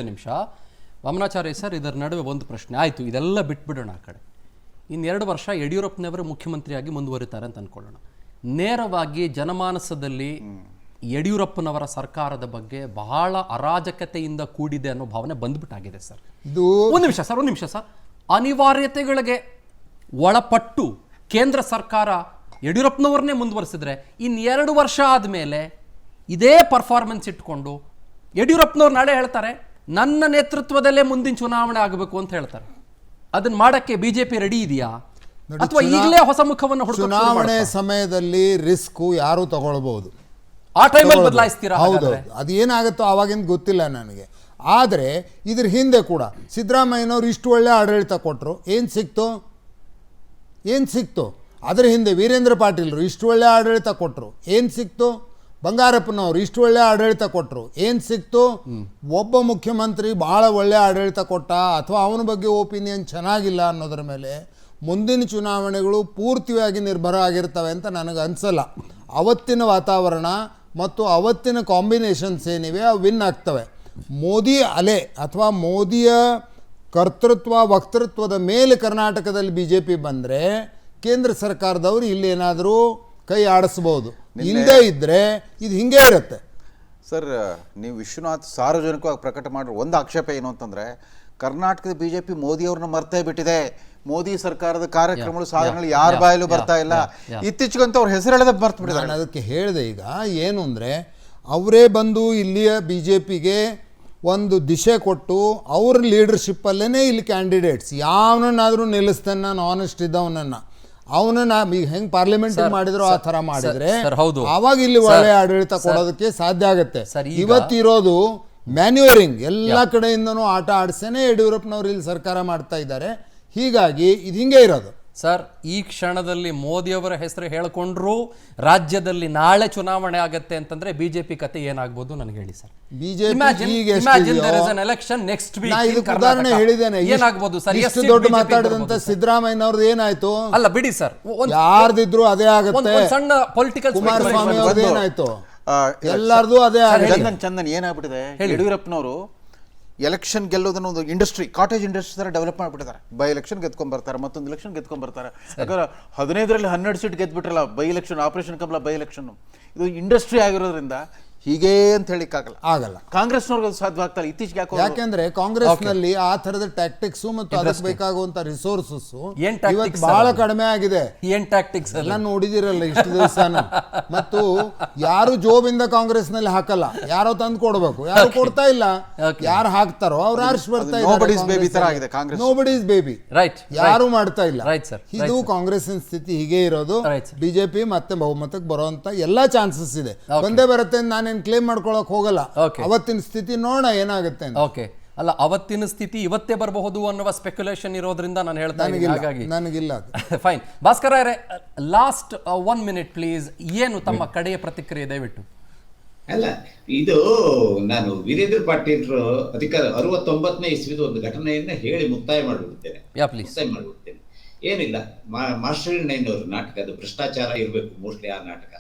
ನಿಮಿಷ ವಾಮನಾಚಾರ್ಯ ಸರ್, ಇದರ ನಡುವೆ ಒಂದು ಪ್ರಶ್ನೆ. ಆಯಿತು, ಇದೆಲ್ಲ ಬಿಟ್ಬಿಡೋಣ ಆ ಕಡೆ. ಇನ್ನು 2 ವರ್ಷ ಯಡಿಯೂರಪ್ಪನವರು ಮುಖ್ಯಮಂತ್ರಿಯಾಗಿ ಮುಂದುವರಿತಾರೆ ಅಂತ ಅನ್ಕೊಳ್ಳೋಣ. ನೇರವಾಗಿ ಜನಮಾನಸದಲ್ಲಿ ಯಡಿಯೂರಪ್ಪನವರ ಸರ್ಕಾರದ ಬಗ್ಗೆ ಬಹಳ ಅರಾಜಕತೆಯಿಂದ ಕೂಡಿದೆ ಅನ್ನೋ ಭಾವನೆ ಬಂದ್ಬಿಟ್ಟಾಗಿದೆ ಸರ್. ಇದು ಒಂದು ನಿಮಿಷ ಸರ್. ಅನಿವಾರ್ಯತೆಗಳಿಗೆ ಒಳಪಟ್ಟು ಕೇಂದ್ರ ಸರ್ಕಾರ ಯಡಿಯೂರಪ್ಪನವ್ರನ್ನೇ ಮುಂದುವರಿಸಿದ್ರೆ ಇನ್ನು 2 ವರ್ಷ ಆದಮೇಲೆ ಇದೇ ಪರ್ಫಾರ್ಮೆನ್ಸ್ ಇಟ್ಕೊಂಡು ಯಡಿಯೂರಪ್ಪನವ್ರು ನಾಳೆ ಹೇಳ್ತಾರೆ ನನ್ನ ನೇತೃತ್ವದಲ್ಲೇ ಮುಂದಿನ ಚುನಾವಣೆ ಆಗಬೇಕು ಅಂತ ಹೇಳ್ತಾರೆ. ಅದನ್ನ ಮಾಡಕ್ಕೆ ಬಿಜೆಪಿ ರೆಡಿ ಇದೆಯಾ, ಅಥವಾ ಈಗಲೇ ಹೊಸ ಮುಖವನ್ನು ಹುಡುಕಿ ಚುನಾವಣೆ ಸಮಯದಲ್ಲಿ ರಿಸ್ಕ್ ಯಾರು ತಗೊಳ್ಬಹುದು, ಆ ಟೈಮಲ್ಲಿ ಬದಲಾಯಿಸ್ತೀರಾ? ಹೌದು, ಅದು ಏನಾಗುತ್ತೋ ಆವಾಗಿಂದ ಗೊತ್ತಿಲ್ಲ ನನಗೆ. ಆದರೆ ಇದ್ರ ಹಿಂದೆ ಕೂಡ ಸಿದ್ದರಾಮಯ್ಯನವ್ರು ಇಷ್ಟು ಒಳ್ಳೆ ಆಡಳಿತ ಕೊಟ್ಟರು, ಏನು ಸಿಕ್ತು? ಅದರ ಹಿಂದೆ ವೀರೇಂದ್ರ ಪಾಟೀಲ್ರು ಇಷ್ಟು ಒಳ್ಳೆ ಆಡಳಿತ ಕೊಟ್ಟರು, ಏನು ಸಿಕ್ತು? ಬಂಗಾರಪ್ಪನವರು ಇಷ್ಟು ಒಳ್ಳೆ ಆಡಳಿತ ಕೊಟ್ಟರು, ಏನು ಸಿಕ್ತು? ಒಬ್ಬ ಮುಖ್ಯಮಂತ್ರಿ ಭಾಳ ಒಳ್ಳೆ ಆಡಳಿತ ಕೊಟ್ಟ ಅಥವಾ ಅವನ ಬಗ್ಗೆ ಒಪಿನಿಯನ್ ಚೆನ್ನಾಗಿಲ್ಲ ಅನ್ನೋದ್ರ ಮೇಲೆ ಮುಂದಿನ ಚುನಾವಣೆಗಳು ಪೂರ್ತಿಯಾಗಿ ನಿರ್ಭರ ಆಗಿರ್ತವೆ ಅಂತ ನನಗೆ ಅನಿಸಲ್ಲ. ಅವತ್ತಿನ ವಾತಾವರಣ ಮತ್ತು ಅವತ್ತಿನ ಕಾಂಬಿನೇಷನ್ಸ್ ಏನಿವೆ ಅವು ವಿನ್ ಆಗ್ತವೆ. ಮೋದಿ ಅಲೆ ಅಥವಾ ಮೋದಿಯ ವಕ್ತೃತ್ವದ ಮೇಲೆ ಕರ್ನಾಟಕದಲ್ಲಿ BJP ಬಂದರೆ ಕೇಂದ್ರ ಸರ್ಕಾರದವರು ಇಲ್ಲಿ ಏನಾದರೂ ಕೈ ಆಡಿಸ್ಬೋದು. ಇಲ್ಲದೇ ಇದ್ದರೆ ಇದು ಹಿಂಗೆ ಇರುತ್ತೆ. ಸರ್, ನೀವು ವಿಶ್ವನಾಥ್ ಸಾರ್ವಜನಿಕವಾಗಿ ಪ್ರಕಟ ಮಾಡಿರೋ ಒಂದು ಆಕ್ಷೇಪ ಏನು ಅಂತಂದರೆ, ಕರ್ನಾಟಕದ BJP ಮೋದಿಯವ್ರನ್ನ ಮರ್ತೇ ಬಿಟ್ಟಿದೆ. ಮೋದಿ ಸರ್ಕಾರದ ಕಾರ್ಯಕ್ರಮಗಳು ಸಾಧನೆಗಳು ಯಾರ ಬಾಯಲ್ಲೂ ಬರ್ತಾ ಇಲ್ಲ. ಇತ್ತೀಚೆಗಂತೂ ಅವ್ರ ಹೆಸರು ಹೇಳೋದೇ ಮರ್ತು ಬಿಟ್ಟಿದ್ದಾರೆ. ನಾನು ಅದಕ್ಕೆ ಹೇಳಿದೆ, ಈಗ ಏನು ಅಂದರೆ ಅವರೇ ಬಂದು ಇಲ್ಲಿಯ BJPಗೆ ಒಂದು ದಿಶೆ ಕೊಟ್ಟು ಅವ್ರ ಲೀಡರ್ಶಿಪ್ಪಲ್ಲೇ ಇಲ್ಲಿ ಕ್ಯಾಂಡಿಡೇಟ್ಸ್ ಯಾವನನ್ನಾದರೂ ನಿಲ್ಲಿಸ್ತೇನೆ ನಾನು, ಆನೆಸ್ಟ್ ಇದ್ದವನನ್ನು ಅವನನ್ನ ಈಗ ಹೆಂಗೆ ಪಾರ್ಲಿಮೆಂಟ್ ಮಾಡಿದ್ರು ಆ ಥರ ಮಾಡಿದರೆ ಆವಾಗ ಇಲ್ಲಿ ಒಳ್ಳೆ ಆಡಳಿತ ಕೊಡೋದಕ್ಕೆ ಸಾಧ್ಯ ಆಗುತ್ತೆ. ಇವತ್ತಿರೋದು ಮ್ಯಾನ್ಯೂರಿಂಗ್, ಎಲ್ಲ ಕಡೆಯಿಂದನೂ ಆಟ ಆಡಿಸೇನೆ ಯಡಿಯೂರಪ್ಪನವ್ರು ಇಲ್ಲಿ ಸರ್ಕಾರ ಮಾಡ್ತಾ ಇದ್ದಾರೆ. ಹೀಗಾಗಿ ಇದು ಹಿಂಗೆ ಇರೋದು. ಸರ್, ಈ ಕ್ಷಣದಲ್ಲಿ ಮೋದಿಯವರ ಹೆಸರು ಹೇಳ್ಕೊಂಡ್ರು ರಾಜ್ಯದಲ್ಲಿ ನಾಳೆ ಚುನಾವಣೆ ಆಗತ್ತೆ ಅಂತಂದ್ರೆ ಬಿಜೆಪಿ ಕತೆ ಏನಾಗ್ಬೋದು ನನಗೆ ಹೇಳಿ ಸರ್. ಉದಾಹರಣೆ ಹೇಳಿದ್ದೇನೆ, ಇಷ್ಟು ದೊಡ್ಡ ಮಾತಾಡಿದಂತ ಸಿದ್ದರಾಮಯ್ಯನವ್ರದ್ದು ಏನಾಯ್ತು? ಅಲ್ಲ ಬಿಡಿ ಸರ್, ಯಾರ್ದಿದ್ರು ಅದೇ ಆಗುತ್ತೆ. ಸಣ್ಣ ಪೊಲಿಟಿಕಲ್ ಕುಮಾರಸ್ವಾಮಿ ಅವ್ರದ್ದು ಏನಾಯ್ತು? ಎಲ್ಲಾರ್ದು ಅದೇ ಆಗಿದೆ. ಚಂದನ್ ಏನಾಗ್ಬಿಟ್ಟಿದೆ, ಯಡಿಯೂರಪ್ಪನವರು ಎಲೆಕ್ಷನ್ ಗೆಲ್ಲೋದನ್ನ ಒಂದು ಇಂಡಸ್ಟ್ರಿ, ಕಾಟೇಜ್ ಇಂಡಸ್ಟ್ರಿ ಥರ ಡೆವಲಪ್ ಮಾಡಿಬಿಟ್ಟಿದ್ದಾರೆ. ಬೈ ಎಲೆಕ್ಷನ್ ಗೆದ್ಕೊಂಡ್ಬರ್ತಾರೆ, ಮತ್ತೊಂದು ಎಲೆಕ್ಷನ್ ಗೆದ್ಕೊಂಡ್ಬರ್ತಾರೆ. ಯಾಕಂದ್ರೆ 15ರಲ್ಲಿ 12 ಸೀಟ್ ಗೆದ್ಬಿಟ್ರಲ್ಲ by election, operation Kamala by election. ಇದು ಇಂಡಸ್ಟ್ರಿ ಆಗಿರೋದ್ರಿಂದ ಹೀಗೆ ಅಂತ ಆಗಲ್ಲ. ಕಾಂಗ್ರೆಸ್ನವ್ರಿಗೆ ಸಾಧ್ಯ ಆಗ್ತಾರೆ ಇತ್ತೀಚೆಗೆ. ಯಾಕೆಂದ್ರೆ ಕಾಂಗ್ರೆಸ್ನಲ್ಲಿ ಆ ಥರದ ಟ್ಯಾಕ್ಟಿಕ್ಸ್ ಮತ್ತು ಅದಕ್ಕೆ ಬೇಕಾಗುವಂತ ರಿಸೋರ್ಸಸ್ ಇವತ್ತು ಬಹಳ ಕಡಿಮೆ ಆಗಿದೆ. ಏನ್ ಟ್ಯಾಕ್ಟಿಕ್ಸ್ ಎಲ್ಲ ನೋಡಿದಿರಲ್ಲ ಇಷ್ಟು ದಿವಸನ. ಮತ್ತು ಯಾರು ಜೋಬಿಂದ ಕಾಂಗ್ರೆಸ್ನಲ್ಲಿ ಹಾಕಲ್ಲ, ಯಾರೋ ತಂದು ಕೊಡ್ಬೇಕು, ಯಾರು ಕೊಡ್ತಾ ಇಲ್ಲ. ಯಾರು ಹಾಕ್ತಾರೋ ಅವ್ರು ಆರ್ಸ್ ಬರ್ತಾ ಇದ್ದಾರೆ. ನೋಬಡೀಸ್ ಬೇಬಿ, ಯಾರು ಮಾಡ್ತಾ ಇಲ್ಲ. ಇದು ಕಾಂಗ್ರೆಸ್ನ ಸ್ಥಿತಿ ಹೀಗೆ ಇರೋದು. ಬಿಜೆಪಿ ಮತ್ತೆ ಬಹುಮತಕ್ಕೆ ಬರುವಂತ ಎಲ್ಲಾ ಚಾನ್ಸಸ್ ಇದೆ, ಬಂದೇ ಬರುತ್ತೆ ಅಂತ ನಾನು ಕ್ಲೇಮ್ ಮಾಡ್ಕೊಳಕ್ ಹೋಗಲ್ಲ. ಅವತ್ತಿನ ಸ್ಥಿತಿ ನೋಡೋಣ ಏನಾಗುತ್ತೆ. ಓಕೆ, ಅಲ್ಲ ಅವತ್ತಿನ ಸ್ಥಿತಿ ಇವತ್ತೇ ಬರಬಹುದು ಅನ್ನುವ ಸ್ಪೆಕ್ಯುಲೇಷನ್ ಇರೋದ್ರಿಂದ ನಾನು ಹೇಳ್ತಾ ಇದ್ದೀನಿ. ಹಾಗಾಗಿ ನನಗಿಲ್ಲ. ಫೈನ್. ಭಾಸ್ಕರ ಅವರೇ, ಲಾಸ್ಟ್ 1 minute ಪ್ಲೀಸ್, ಏನು ತಮ್ಮ ಕಡೆಯ ಪ್ರತಿಕ್ರಿಯೆ ದಯವಿಟ್ಟು? ಅಲ್ಲ, ಇದು ನಾನು ವೀರೇಂದ್ರ ಪಾಟೀಲ್ರು ಅಧಿಕಾರ 69ನೇ ಇಸ್ವಿದ ಒಂದು ಘಟನೆಯನ್ನ ಹೇಳಿ ಮುಕ್ತಾಯ ಮಾಡಿಬಿಡ್ತೇನೆ. ಏನಿಲ್ಲ, ಮಾಸ್ಟರ್ ನಾಟಕ, ಅದು ಭ್ರಷ್ಟಾಚಾರ ಇರಬೇಕು ಮೋಸ್ಟ್ಲಿ ಆ ನಾಟಕ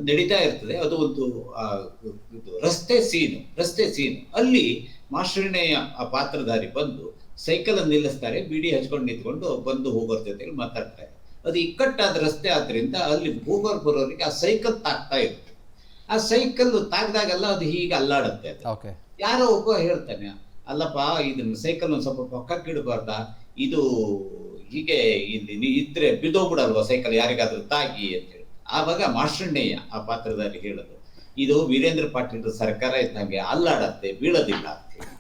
ನಡೀತಾ ಇರ್ತದೆ. ಅದು ಒಂದು ರಸ್ತೆ ಸೀನು. ಅಲ್ಲಿ ಮಾಸ್ಟರ್ಣೆಯ ಆ ಪಾತ್ರಧಾರಿ ಬಂದು ಸೈಕಲ್ ಅನ್ನು ನಿಲ್ಲಿಸ್ತಾರೆ, ಬಿಡಿ ಹಚ್ಕೊಂಡು ನಿಂತ್ಕೊಂಡು ಬಂದು ಹೋಗೋರ ಜೊತೆಗೆ ಮಾತಾಡ್ತಾರೆ. ಅದು ಇಕ್ಕಟ್ಟಾದ ರಸ್ತೆ ಆದ್ರಿಂದ ಅಲ್ಲಿ ಹೋಗೋರ್ ಬರೋರಿಗೆ ಆ ಸೈಕಲ್ ತಾಕ್ತಾ ಇರುತ್ತೆ. ಆ ಸೈಕಲ್ ತಾಗ್ದಾಗೆಲ್ಲ ಅದು ಹೀಗೆ ಅಲ್ಲಾಡುತ್ತೆ. ಯಾರೋ ಒಬ್ಬ ಹೇಳ್ತಾನೆ, ಅಲ್ಲಪ್ಪ ಇದನ್ನ ಸೈಕಲ್ ಒಂದ್ ಸ್ವಲ್ಪ ಪಕ್ಕಕ್ಕೆ ಇಡಬಾರ್ದ, ಇದು ಹೀಗೆ ಇಲ್ಲಿ ಇದ್ರೆ ಬಿದ್ದೋಗ್ಬಿಡಲ್ವಾ ಸೈಕಲ್, ಯಾರಿಗಾದ್ರೂ ತಾಗಿ ಅಂತ ಹೇಳಿ. ಆವಾಗ ಮಾಸ್ಟರ್ಣೆಯ ಆ ಪಾತ್ರಧಾರಿ ಹೇಳೋದು, ಇದು ವೀರೇಂದ್ರ ಪಾಟೀಲ್ ಸರ್ಕಾರ ಇದ್ದಂಗೆ ಅಲ್ಲಾಡತ್ತೆ, ಬೀಳೋದಿಲ್ಲ ಅಂತ ಹೇಳಿ.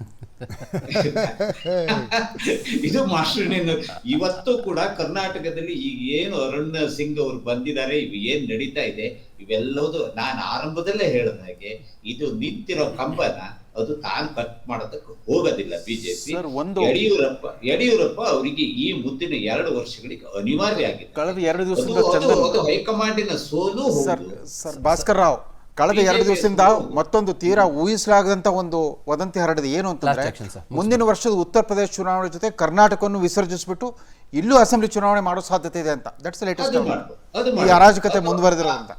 ಇದು ಮಾಸ್ಟರ್ಣೆಯನ್ನು ಇವತ್ತು ಕೂಡ ಕರ್ನಾಟಕದಲ್ಲಿ ಈಗ ಏನು ಅರುಣ್ ಸಿಂಗ್ ಅವರು ಬಂದಿದ್ದಾರೆ, ಇವು ಏನ್ ನಡೀತಾ ಇದೆ ಇವೆಲ್ಲವೂ ನಾನು ಆರಂಭದಲ್ಲೇ ಹೇಳಿದ ಹಾಗೆ ಇದು ನಿಂತಿರೋ ಕಂಬನ ಅದು ತಾನು ಕಟ್ ಮಾಡೋದಕ್ಕೆ ಹೋಗೋದಿಲ್ಲ ಬಿಜೆಪಿ. ಸರ್, ಒಂದು- ಯಡಿಯೂರಪ್ಪ ಅವರಿಗೆ ಈ ಮುಂದಿನ 2 ವರ್ಷಗಳಿಗೆ ಅನಿವಾರ್ಯ ಆಗಿದೆ. ಕಳೆದ 2 ದಿವಸದಿಂದ ಅದು ಹೈಕಮಾಂಡಿನ ಸೋಲು ಹೌದು. ಸರ್ ಭಾಸ್ಕರ್ ರಾವ್, ಕಳೆದ 2 ದಿವಸದಿಂದ ಮತ್ತೊಂದು ತೀರಾ ಊಹಿಸಲಾಗದಂತ ಒಂದು ವದಂತಿ ಹರಡಿದೆ. ಏನು ಅಂತಂದ್ರೆ, Last action, sir. ಮುಂದಿನ ವರ್ಷದ ಉತ್ತರ ಪ್ರದೇಶ ಚುನಾವಣೆ ಜೊತೆ ಕರ್ನಾಟಕವನ್ನು ವಿಸರ್ಜಿಸಿಬಿಟ್ಟು ಇಲ್ಲೂ ಅಸೆಂಬ್ಲಿ ಚುನಾವಣೆ ಮಾಡೋ ಸಾಧ್ಯತೆ ಇದೆ ಅಂತ. That's latest. ಈ ಅರಾಜಕತೆ ಮುಂದುವರೆದಿರೋದ್ರಿಂದ.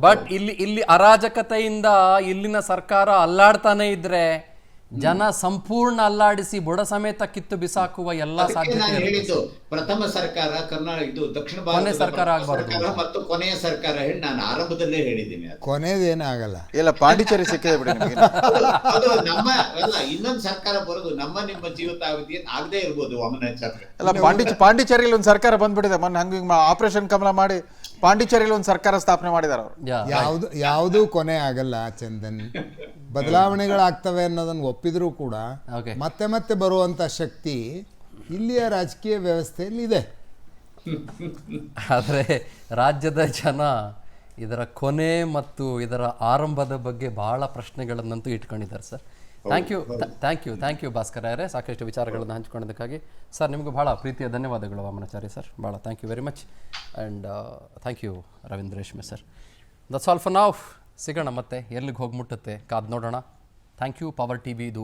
ಬಟ್ ಇಲ್ಲಿ ಅರಾಜಕತೆಯಿಂದ ಇಲ್ಲಿನ ಸರ್ಕಾರ ಅಲ್ಲಾಡ್ತಾನೆ ಇದ್ರೆ ಜನ ಸಂಪೂರ್ಣ ಅಲ್ಲಾಡಿಸಿ ಬುಡ ಸಮೇತ ಕಿತ್ತು ಬಿಸಾಕುವ ಎಲ್ಲಾ ಅದಕ್ಕೆ ನಾನು ಸಾಧ್ಯತೆ ಹೇಳಿದ್ದು ಪ್ರಥಮ ಸರ್ಕಾರ ಇದು ದಕ್ಷಿಣ ಕೊನೆ ಭಾರತದ ಸರ್ಕಾರ ಪ್ರಥಮ ಆಗ್ಬಾರ್ದು. ಸರ್ಕಾರ ಮತ್ತು ಕೊನೆಯ ಸರ್ಕಾರ ಹೇಳಿ ನಾನು ಆರಂಭದಲ್ಲೇ ಹೇಳಿದ್ದೀನಿ ಅದು. ಕೊನೆಯದೇನಾಗಲ್ಲ. ಇಲ್ಲ, ಪಾಂಡಿಚೇರಿ ಸಿಕ್ಕಿದೆ ಬಿಡಿ ನಿಮಗೆ. ಅದು ನಮ್ಮ ಅಲ್ಲ, ಇನ್ನೊಂದು ಸರ್ಕಾರ ಬರೋದು ನಿಮ್ಮ ಜೀವಿತಾವಧಿ ಆಗದೆ ಇರ್ಬೋದು ವಾಮನಾಚಾರ್ಯ. ಅಲ್ಲ, ಪಾಂಡಿಚೇರಿಯಲ್ಲಿ ಒಂದು ಸರ್ಕಾರ ಬಂದ್ಬಿಟ್ಟಿದೆ. ಮೊನ್ನೆ ಹಂಗೆ ಆಪರೇಷನ್ ಕಮಲ ಮಾಡಿ ಪಾಂಡಿಚೇರಿಯಲ್ಲಿ ಒಂದು ಸರ್ಕಾರ ಸ್ಥಾಪನೆ ಮಾಡಿದಾರೆ ಅವರು. ಯಾವುದೂ ಕೊನೆ ಆಗಲ್ಲ ಚಂದನ್. ಬದಲಾವಣೆಗಳಾಗ್ತವೆ ಅನ್ನೋದನ್ನು ಒಪ್ಪಿದ್ರೂ ಕೂಡ Okay. ಮತ್ತೆ ಮತ್ತೆ ಬರುವಂಥ ಶಕ್ತಿ ಇಲ್ಲಿಯ ರಾಜಕೀಯ ವ್ಯವಸ್ಥೆಯಲ್ಲಿ ಇದೆ. ಆದರೆ ರಾಜ್ಯದ ಜನ ಇದರ ಕೊನೆ ಮತ್ತು ಇದರ ಆರಂಭದ ಬಗ್ಗೆ ಬಹಳ ಪ್ರಶ್ನೆಗಳನ್ನಂತೂ ಇಟ್ಕೊಂಡಿದ್ದಾರೆ ಸರ್. ಥ್ಯಾಂಕ್ ಯು ಭಾಸ್ಕರ್ ಅವರೇ, ಸಾಕಷ್ಟು ವಿಚಾರಗಳನ್ನು ಹಂಚಿಕೊಂಡಿದ್ದಕ್ಕಾಗಿ. ಸರ್, ನಿಮಗೂ ಬಹಳ ಪ್ರೀತಿಯ ಧನ್ಯವಾದಗಳು ವಾಮನಾಚಾರ್ಯ ಸರ್. ಭಾಳ thank you very much. And thank you Ravindra Reshme sir. That's all for now. ಸಿಗೋಣ ಮತ್ತೆ, ಎಲ್ಲಿಗೆ ಹೋಗಿ ಮುಟ್ಟುತ್ತೆ ಕಾದು ನೋಡೋಣ. Thank you. ಪವರ್ ಟಿವಿ ಇದು